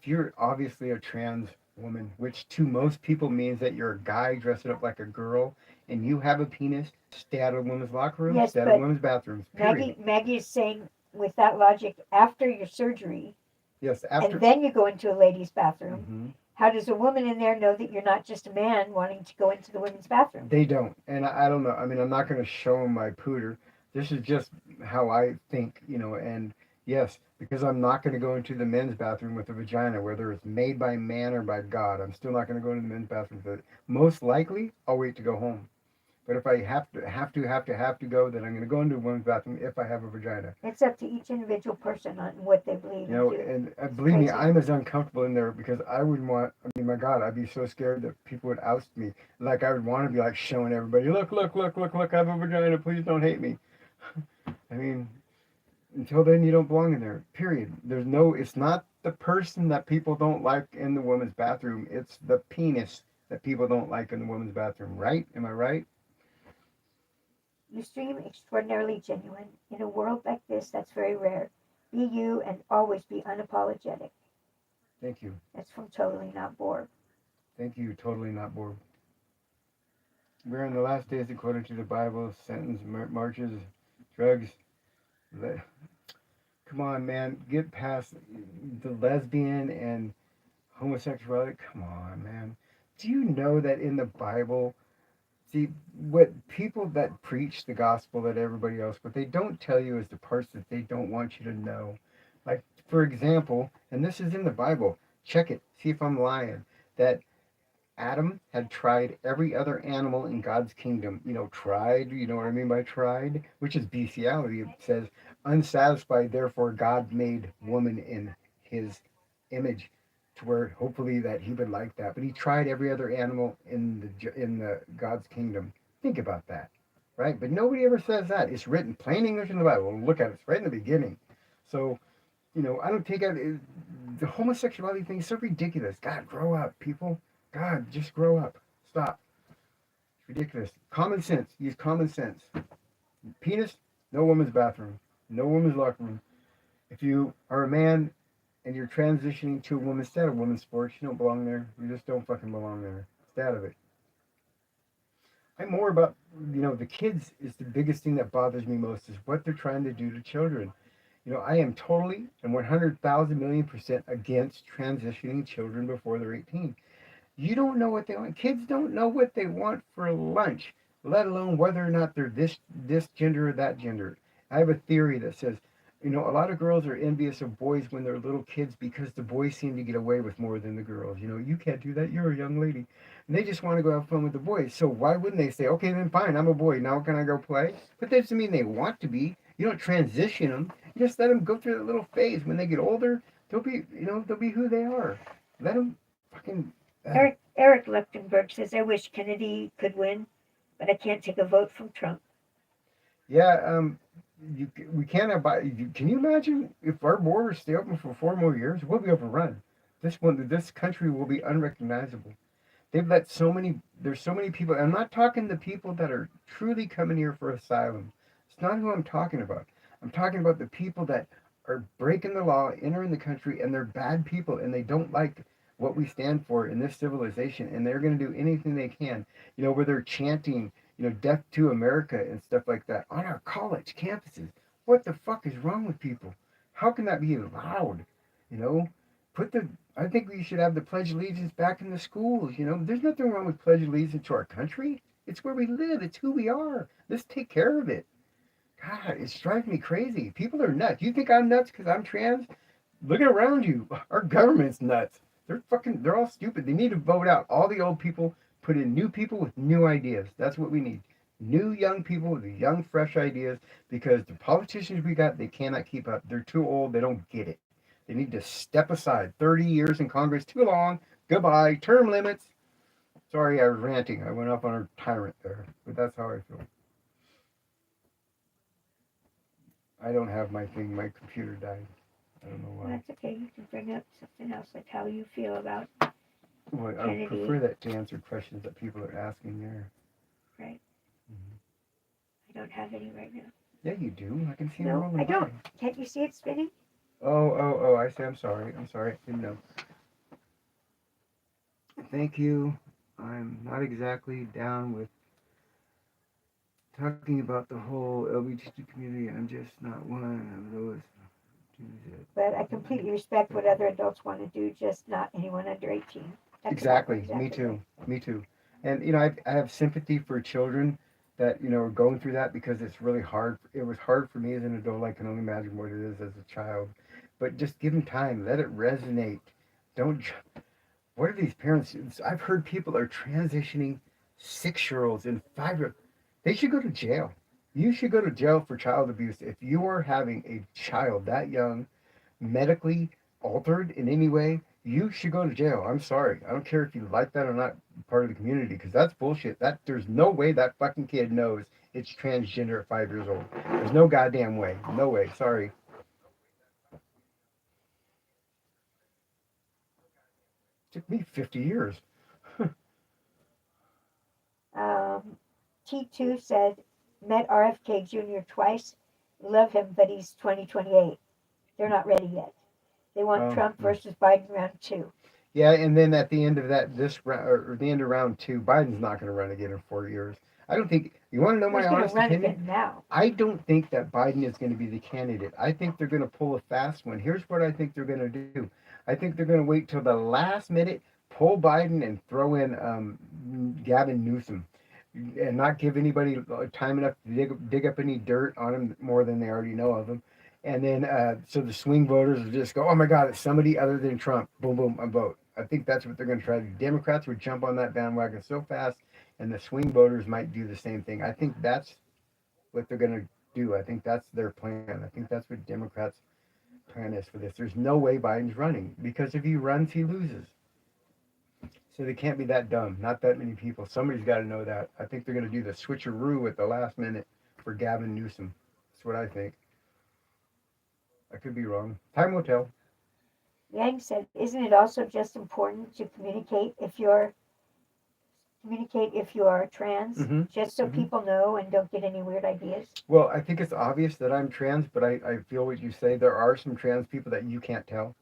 you're obviously a trans woman, which to most people means that you're a guy dressing up like a girl, and you have a penis, stay out of women's locker rooms, Yes, stay out of women's bathrooms. Period. Maggie is saying, with that logic, after your surgery, Yes, after. and then you go into a lady's bathroom, Mm-hmm. how does a woman in there know that you're not just a man wanting to go into the women's bathroom? They don't, and I don't know. I mean, I'm not going to show them my pooter. This is just how I think, and yes, because I'm not going to go into the men's bathroom with a vagina, whether it's made by man or by God. I'm still not going to go into the men's bathroom with it. Most likely, I'll wait to go home. But if I have to go, then I'm going to go into a women's bathroom if I have a vagina. It's up to each individual person on what they believe You know, and do. and It's believe me, crazy. I'm as uncomfortable in there because I would want. I mean, my God, I'd be so scared that people would oust me. Like I would want to be like showing everybody, look, look, look, look, look, I have a vagina. Please don't hate me. I mean, until then, you don't belong in there. Period. There's no. It's not the person that people don't like in the women's bathroom. It's the penis that people don't like in the women's bathroom. Right? Am I right? You seem extraordinarily genuine. In a world like this, that's very rare. Be you and always be unapologetic. Thank you. That's from Totally Not Bored. Thank you. Totally not bored. We're in the last days according to the Bible. Sentence marches, drugs. Come on, man. Get past the lesbian and homosexuality. Come on, man. Do you know that in the Bible, see, what people that preach the gospel that everybody else, what they don't tell you is the parts that they don't want you to know. Like, for example, and this is in the Bible, check it, see if I'm lying, that Adam had tried every other animal in God's kingdom. You know, tried, you know what I mean by tried? Which is bestiality. It says, unsatisfied, therefore God made woman in his image to where hopefully that he would like that. But he tried every other animal in the God's kingdom. Think about that, right? But nobody ever says that. It's written plain English in the Bible. Look at it. It's right in the beginning. So, you know, I don't take it. The homosexuality thing is so ridiculous. God, grow up, people. God, just grow up. Stop. It's ridiculous. Common sense. Use common sense. Penis, no woman's bathroom. No woman's locker room. If you are a man and you're transitioning to a woman instead of women's sports, you don't belong there. You just don't fucking belong there. Stay out of it. I'm more about, you know, the kids is the biggest thing that bothers me most is what they're trying to do to children. You know, I am totally and 100,000,000,000% against transitioning children before they're 18. You don't know what they want. Kids don't know what they want for lunch, let alone whether or not they're this gender or that gender. I have a theory that says, you know, a lot of girls are envious of boys when they're little kids because the boys seem to get away with more than the girls. You know, you can't do that. You're a young lady. And they just want to go have fun with the boys. So why wouldn't they say, okay, then fine, I'm a boy. Now can I go play? But that doesn't mean they want to be. You don't transition them. You just let them go through that little phase. When they get older, they'll be, you know, they'll be who they are. Let them fucking Eric Lechtenberg says, I wish Kennedy could win, but I can't take a vote from Trump. Yeah, we can't have. Can you imagine if our borders stay open for 4 more years? We'll be overrun. This country will be unrecognizable. They've let so many. There's so many people. I'm not talking the people that are truly coming here for asylum. It's not who I'm talking about. I'm talking about the people that are breaking the law, entering the country, and they're bad people, and they don't like what we stand for in this civilization, and they're going to do anything they can. You know, where they're chanting, you know, death to America and stuff like that on our college campuses. What the fuck is wrong with people? How can that be allowed? You know, put the I think we should have the Pledge of Allegiance back in the schools. You know, there's nothing wrong with Pledge of Allegiance to our country. It's where we live. It's who we are. Let's take care of it. God, it's driving me crazy. People are nuts. You think I'm nuts because I'm trans? Look around you. Our government's nuts. They're all stupid. They need to vote out all the old people, put in new people with new ideas. That's what we need. New young people with young, fresh ideas because the politicians we got, they cannot keep up. They're too old. They don't get it. They need to step aside. 30 years in Congress, too long. Goodbye. Term limits. Sorry, I was ranting. I went off on a tyrant there, but that's how I feel. I don't have my thing. My computer died. I don't know why. That's okay. You can bring up something else, like how you feel about Well, I Kennedy. prefer that to answer questions that people are asking there. Right. Mhm. I don't have any right now. Yeah, you do. I can see them No, rolling I don't. by. Can't you see it spinning? Oh, I see. I'm sorry. Didn't know. Thank you. I'm not exactly down with talking about the whole LGBTQ community. I'm just not one of those dudes But I completely respect what other adults want to do, just not anyone under 18. That's Exactly. Me exactly too. right. Me too. And you know, I have sympathy for children that you know are going through that because it's really hard. It was hard for me as an adult. I can only imagine what it is as a child. But just give them time. Let it resonate. Don't. What are these parents? I've heard people are transitioning 6-year-olds and 5-year. They should go to jail. You should go to jail for child abuse if you are having a child that young medically altered in any way. You should go to jail. I'm sorry. I don't care if you like that or not part of the community because that's bullshit. That there's no way that fucking kid knows it's transgender at 5 years old. There's no goddamn way. No way. Sorry. It took me 50 years. T2 said, met RFK Jr. twice. Love him, but he's 2028. They're not ready yet. They want Oh, Trump versus Biden round 2. yeah, and then at the end of that, this round or the end of round two, Biden's not going to run again in 4 years. I don't think. You want to know He's my going to honest run opinion? again now. I don't think that Biden is going to be the candidate. I think they're going to pull a fast one. Here's what I think they're going to do. I think they're going to wait till the last minute, pull Biden, and throw in Gavin Newsom, and not give anybody time enough to dig up any dirt on him more than they already know of him. And then so the swing voters will just go, oh my God, it's somebody other than Trump. Boom, boom, I vote. I think that's what they're going to try to do. Democrats would jump on that bandwagon so fast, and the swing voters might do the same thing. I think that's what they're going to do. I think that's their plan. I think that's what Democrats' plan is for this. There's no way Biden's running because if he runs, he loses. So they can't be that dumb. Not that many people. Somebody's got to know that. I think they're going to do the switcheroo at the last minute for Gavin Newsom. That's what I think. I could be wrong. Time will tell. Yang said, isn't it also just important to communicate if you are trans, Mm-hmm. just so Mm-hmm. people know and don't get any weird ideas? Well, I think it's obvious that I'm trans, but I feel what you say. There are some trans people that you can't tell.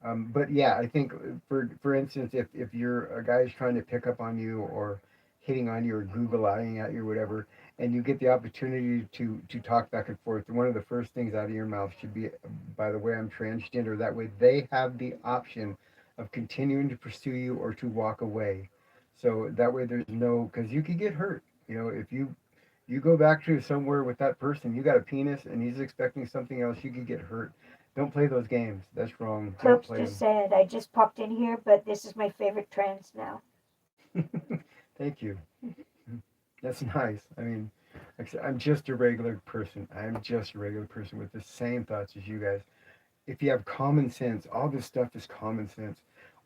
But yeah, I think for instance, if you're a guy is trying to pick up on you or hitting on you or Google eyeing at you or whatever, and you get the opportunity to talk back and forth, one of the first things out of your mouth should be, by the way, I'm transgender. That way, they have the option of continuing to pursue you or to walk away. So that way, there's no because you could get hurt. You know, if you go back to somewhere with that person, you got a penis and he's expecting something else, you could get hurt. Don't play those games. That's wrong. Don't Copes play just them. said, I just popped in here, but this is my favorite trans now. Thank you. That's nice. I mean, like I said, I'm just a regular person. I'm just a regular person with the same thoughts as you guys. If you have common sense, all this stuff is common sense.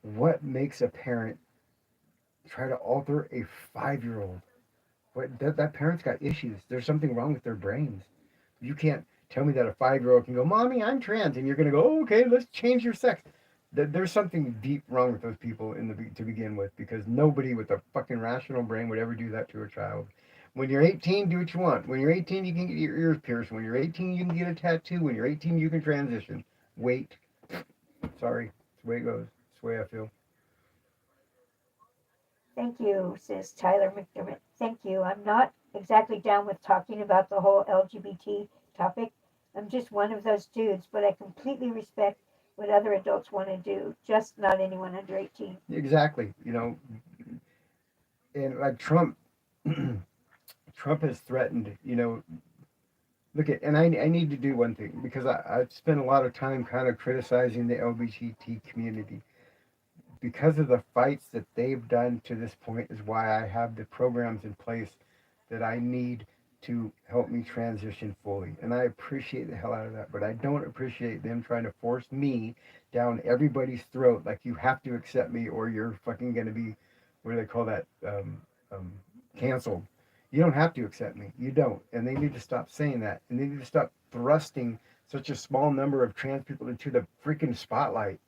What makes a parent try to alter a 5 year old? What that parent's got issues. There's something wrong with their brains. You can't tell me that a 5 year old can go, Mommy, I'm trans, and you're gonna go, oh, okay, let's change your sex. There's something deep wrong with those people to begin with, because nobody with a fucking rational brain would ever do that to a child. When you're 18, do what you want. When you're 18, you can get your ears pierced. When you're 18, you can get a tattoo. When you're 18, you can transition. Wait. Sorry. It's the way it goes. It's the way I feel. Thank you, says Tyler McDermott. Thank you. I'm not exactly down with talking about the whole LGBT topic. I'm just one of those dudes, but I completely respect what other adults want to do, just not anyone under 18. Exactly. And like Trump, Trump has threatened, look at, and I need to do one thing because I've spent a lot of time kind of criticizing the LGBT community because of the fights that they've done to this point is why I have the programs in place that I need to help me transition fully. And I appreciate the hell out of that, but I don't appreciate them trying to force me down everybody's throat like you have to accept me or you're fucking going to be, what do they call that, um, canceled. You don't have to accept me. You don't. And they need to stop saying that. And they need to stop thrusting such a small number of trans people into the freaking spotlight.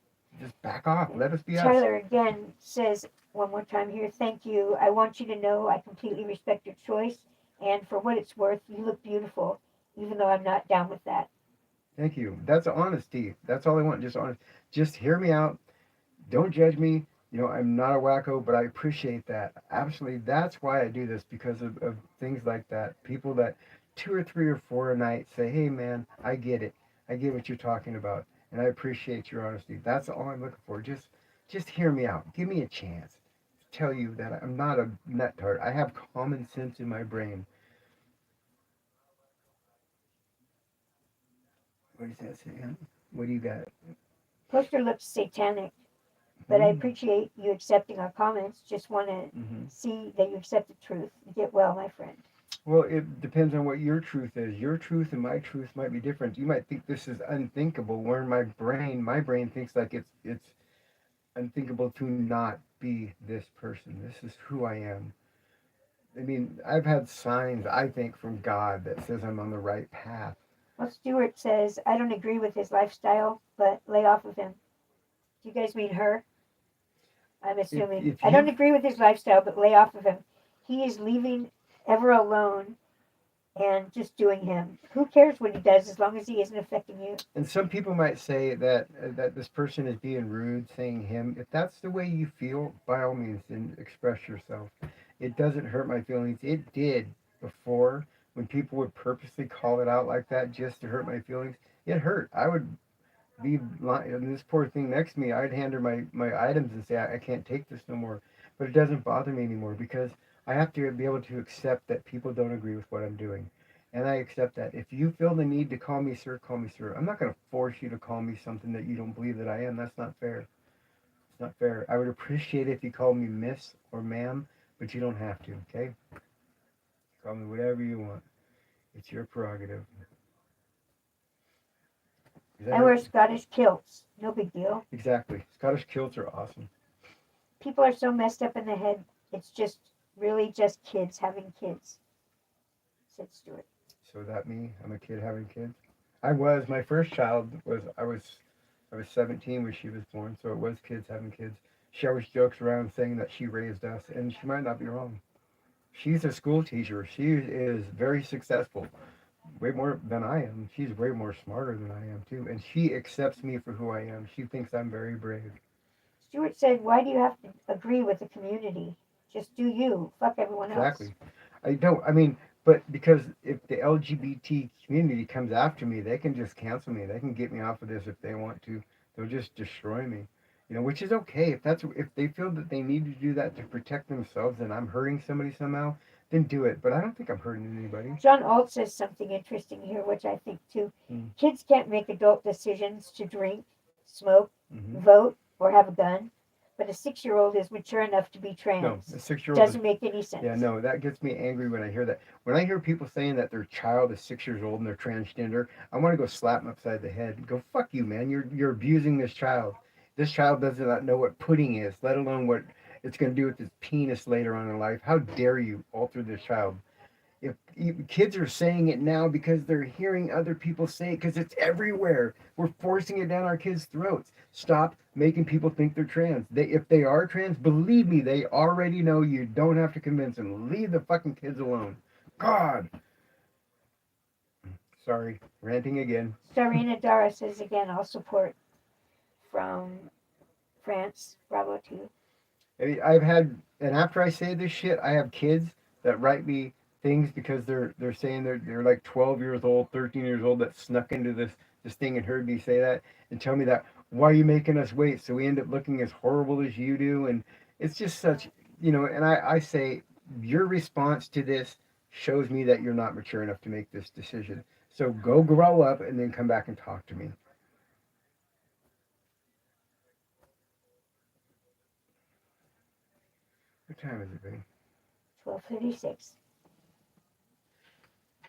Just back off. Let us be us. Tyler again says one more time here, thank you. I want you to know I completely respect your choice, and for what it's worth, you look beautiful, even though I'm not down with that. Thank you. That's honesty. That's all I want. Just honest. Just hear me out. Don't judge me. I'm not a wacko, but I appreciate that. Absolutely. That's why I do this because of things like that. People that two or three or four a night say, hey, man, I get it. I get what you're talking about. And I appreciate your honesty. That's all I'm looking for. Just hear me out. Give me a chance to tell you that I'm not a nut tart. I have common sense in my brain. What does that say? Huh? What do you got? Poster looks satanic, but I appreciate you accepting our comments. Just want to Mm-hmm. see that you accept the truth. Get well, my friend. Well, it depends on what your truth is. Your truth and my truth might be different. You might think this is unthinkable, where in my brain thinks like it's unthinkable to not be this person. This is who I am. I mean, I've had signs, I think, from God that says I'm on the right path. Well, Stuart says, I don't agree with his lifestyle, but lay off of him. Do you guys mean her? I'm assuming. If I don't you agree with his lifestyle, but lay off of him. He is leaving ever alone and just doing him. Who cares what he does as long as he isn't affecting you? and some people might say that this person is being rude, saying him. If that's the way you feel, by all means, then express yourself. It doesn't hurt my feelings. It did before when people would purposely call it out like that just to hurt my feelings. It hurt. I would be and this poor thing next to me. I'd hand her my items and say I can't take this no more. But it doesn't bother me anymore because I have to be able to accept that people don't agree with what I'm doing. And I accept that. If you feel the need to call me sir, call me sir. I'm not going to force you to call me something that you don't believe that I am. That's not fair. It's not fair. I would appreciate it if you called me miss or ma'am, but you don't have to, okay? Call me whatever you want. It's your prerogative. I wear Scottish kilts. No big deal. Exactly. Scottish kilts are awesome. People are so messed up in the head. It's just really just kids having kids, said Stuart. So that me? I'm a kid having kids. My first child I was 17 when she was born, so it was kids having kids. She always jokes around saying that she raised us, and she might not be wrong. She's a school teacher. She is very successful, way more than I am. She's way more smarter than I am too, and she accepts me for who I am. She thinks I'm very brave. Stuart said, why do you have to agree with the community? Just do you. Fuck everyone else. Exactly. I don't. I mean, but because if the LGBT community comes after me, they can just cancel me. They can get me off of this if they want to. They'll just destroy me. Which is okay. If they feel that they need to do that to protect themselves and I'm hurting somebody somehow, then do it. But I don't think I'm hurting anybody. John Alt says something interesting here, which I think too. Mm. Kids can't make adult decisions to drink, smoke, Mm-hmm. vote, or have a gun, but a 6-year-old is mature enough to be trans. No, a 6-year-old doesn't make any sense. Yeah, no, that gets me angry when I hear that. When I hear people saying that their child is 6 years old and they're transgender, I want to go slap them upside the head and go, "Fuck you, man! You're abusing this child. This child does not know what pudding is, let alone what it's going to do with his penis later on in life. How dare you alter this child?" If kids are saying it now because they're hearing other people say it because it's everywhere. We're forcing it down our kids' throats. Stop making people think they're trans. If they are trans, believe me, they already know. You don't have to convince them. Leave the fucking kids alone. God. Sorry, ranting again. Sarina Dara says again, I'll support from France. Bravo to you. I mean, and after I say this shit, I have kids that write me things because they're saying they're like 12 years old, 13 years old that snuck into this thing and heard me say that and tell me that, why are you making us wait? So we end up looking as horrible as you do, and it's just such, and I say your response to this shows me that you're not mature enough to make this decision. So go grow up and then come back and talk to me. What time is it, babe? 12:36.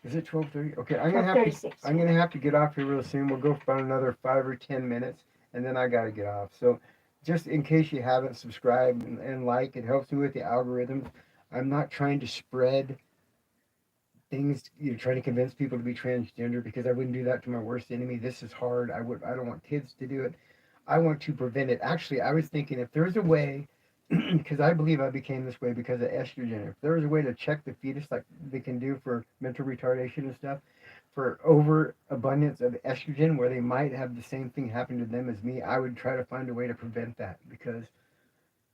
Is it 12:30? Okay, I'm gonna have to get off here real soon. We'll go for about another 5 or 10 minutes, and then I gotta get off. So, just in case you haven't subscribed and like, it helps me with the algorithms. I'm not trying to spread things, trying to convince people to be transgender because I wouldn't do that to my worst enemy. This is hard. I don't want kids to do it. I want to prevent it. Actually, I was thinking if there's a way, because I believe I became this way because of estrogen. If there was a way to check the fetus like they can do for mental retardation and stuff, for overabundance of estrogen where they might have the same thing happen to them as me, I would try to find a way to prevent that because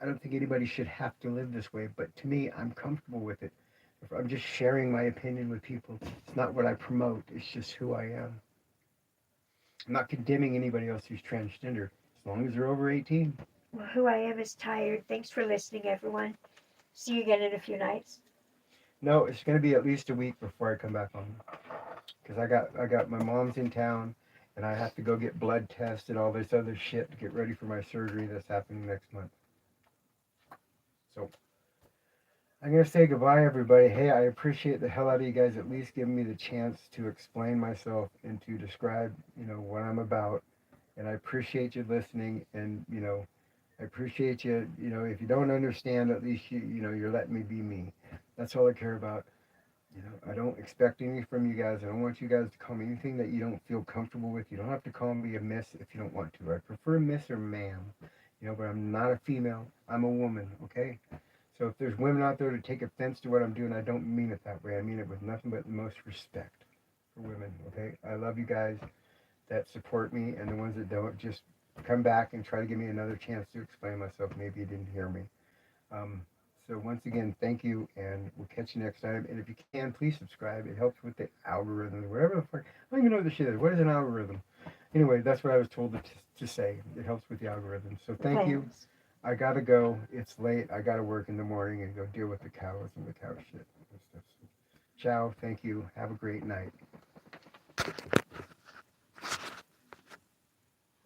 I don't think anybody should have to live this way. But to me, I'm comfortable with it. If I'm just sharing my opinion with people. It's not what I promote. It's just who I am. I'm not condemning anybody else who's transgender as long as they're over 18. Well, who I am is tired. Thanks for listening, everyone. See you again in a few nights. No, it's going to be at least a week before I come back home. Because I got my mom's in town, and I have to go get blood tests and all this other shit to get ready for my surgery that's happening next month. So I'm going to say goodbye, everybody. Hey, I appreciate the hell out of you guys at least giving me the chance to explain myself and to describe, what I'm about. And I appreciate you listening. And, I appreciate you, if you don't understand, at least you're letting me be me. That's all I care about. I don't expect anything from you guys. I don't want you guys to call me anything that you don't feel comfortable with. You don't have to call me a miss if you don't want to. I prefer miss or ma'am, but I'm not a female. I'm a woman, okay? So if there's women out there to take offense to what I'm doing, I don't mean it that way. I mean it with nothing but the most respect for women, okay? I love you guys that support me, and the ones that don't, just come back and try to give me another chance to explain myself. Maybe you didn't hear me. Um, so once again, thank you, and we'll catch you next time. And if you can, please subscribe. It helps with the algorithm, whatever the fuck. I don't even know what this shit is. What is an algorithm? Anyway, that's what I was told to say. It helps with the algorithm. So thank you. Thanks. I gotta go. It's late. I gotta work in the morning and go deal with the cows and the cow shit and stuff. So, ciao. Thank you. Have a great night.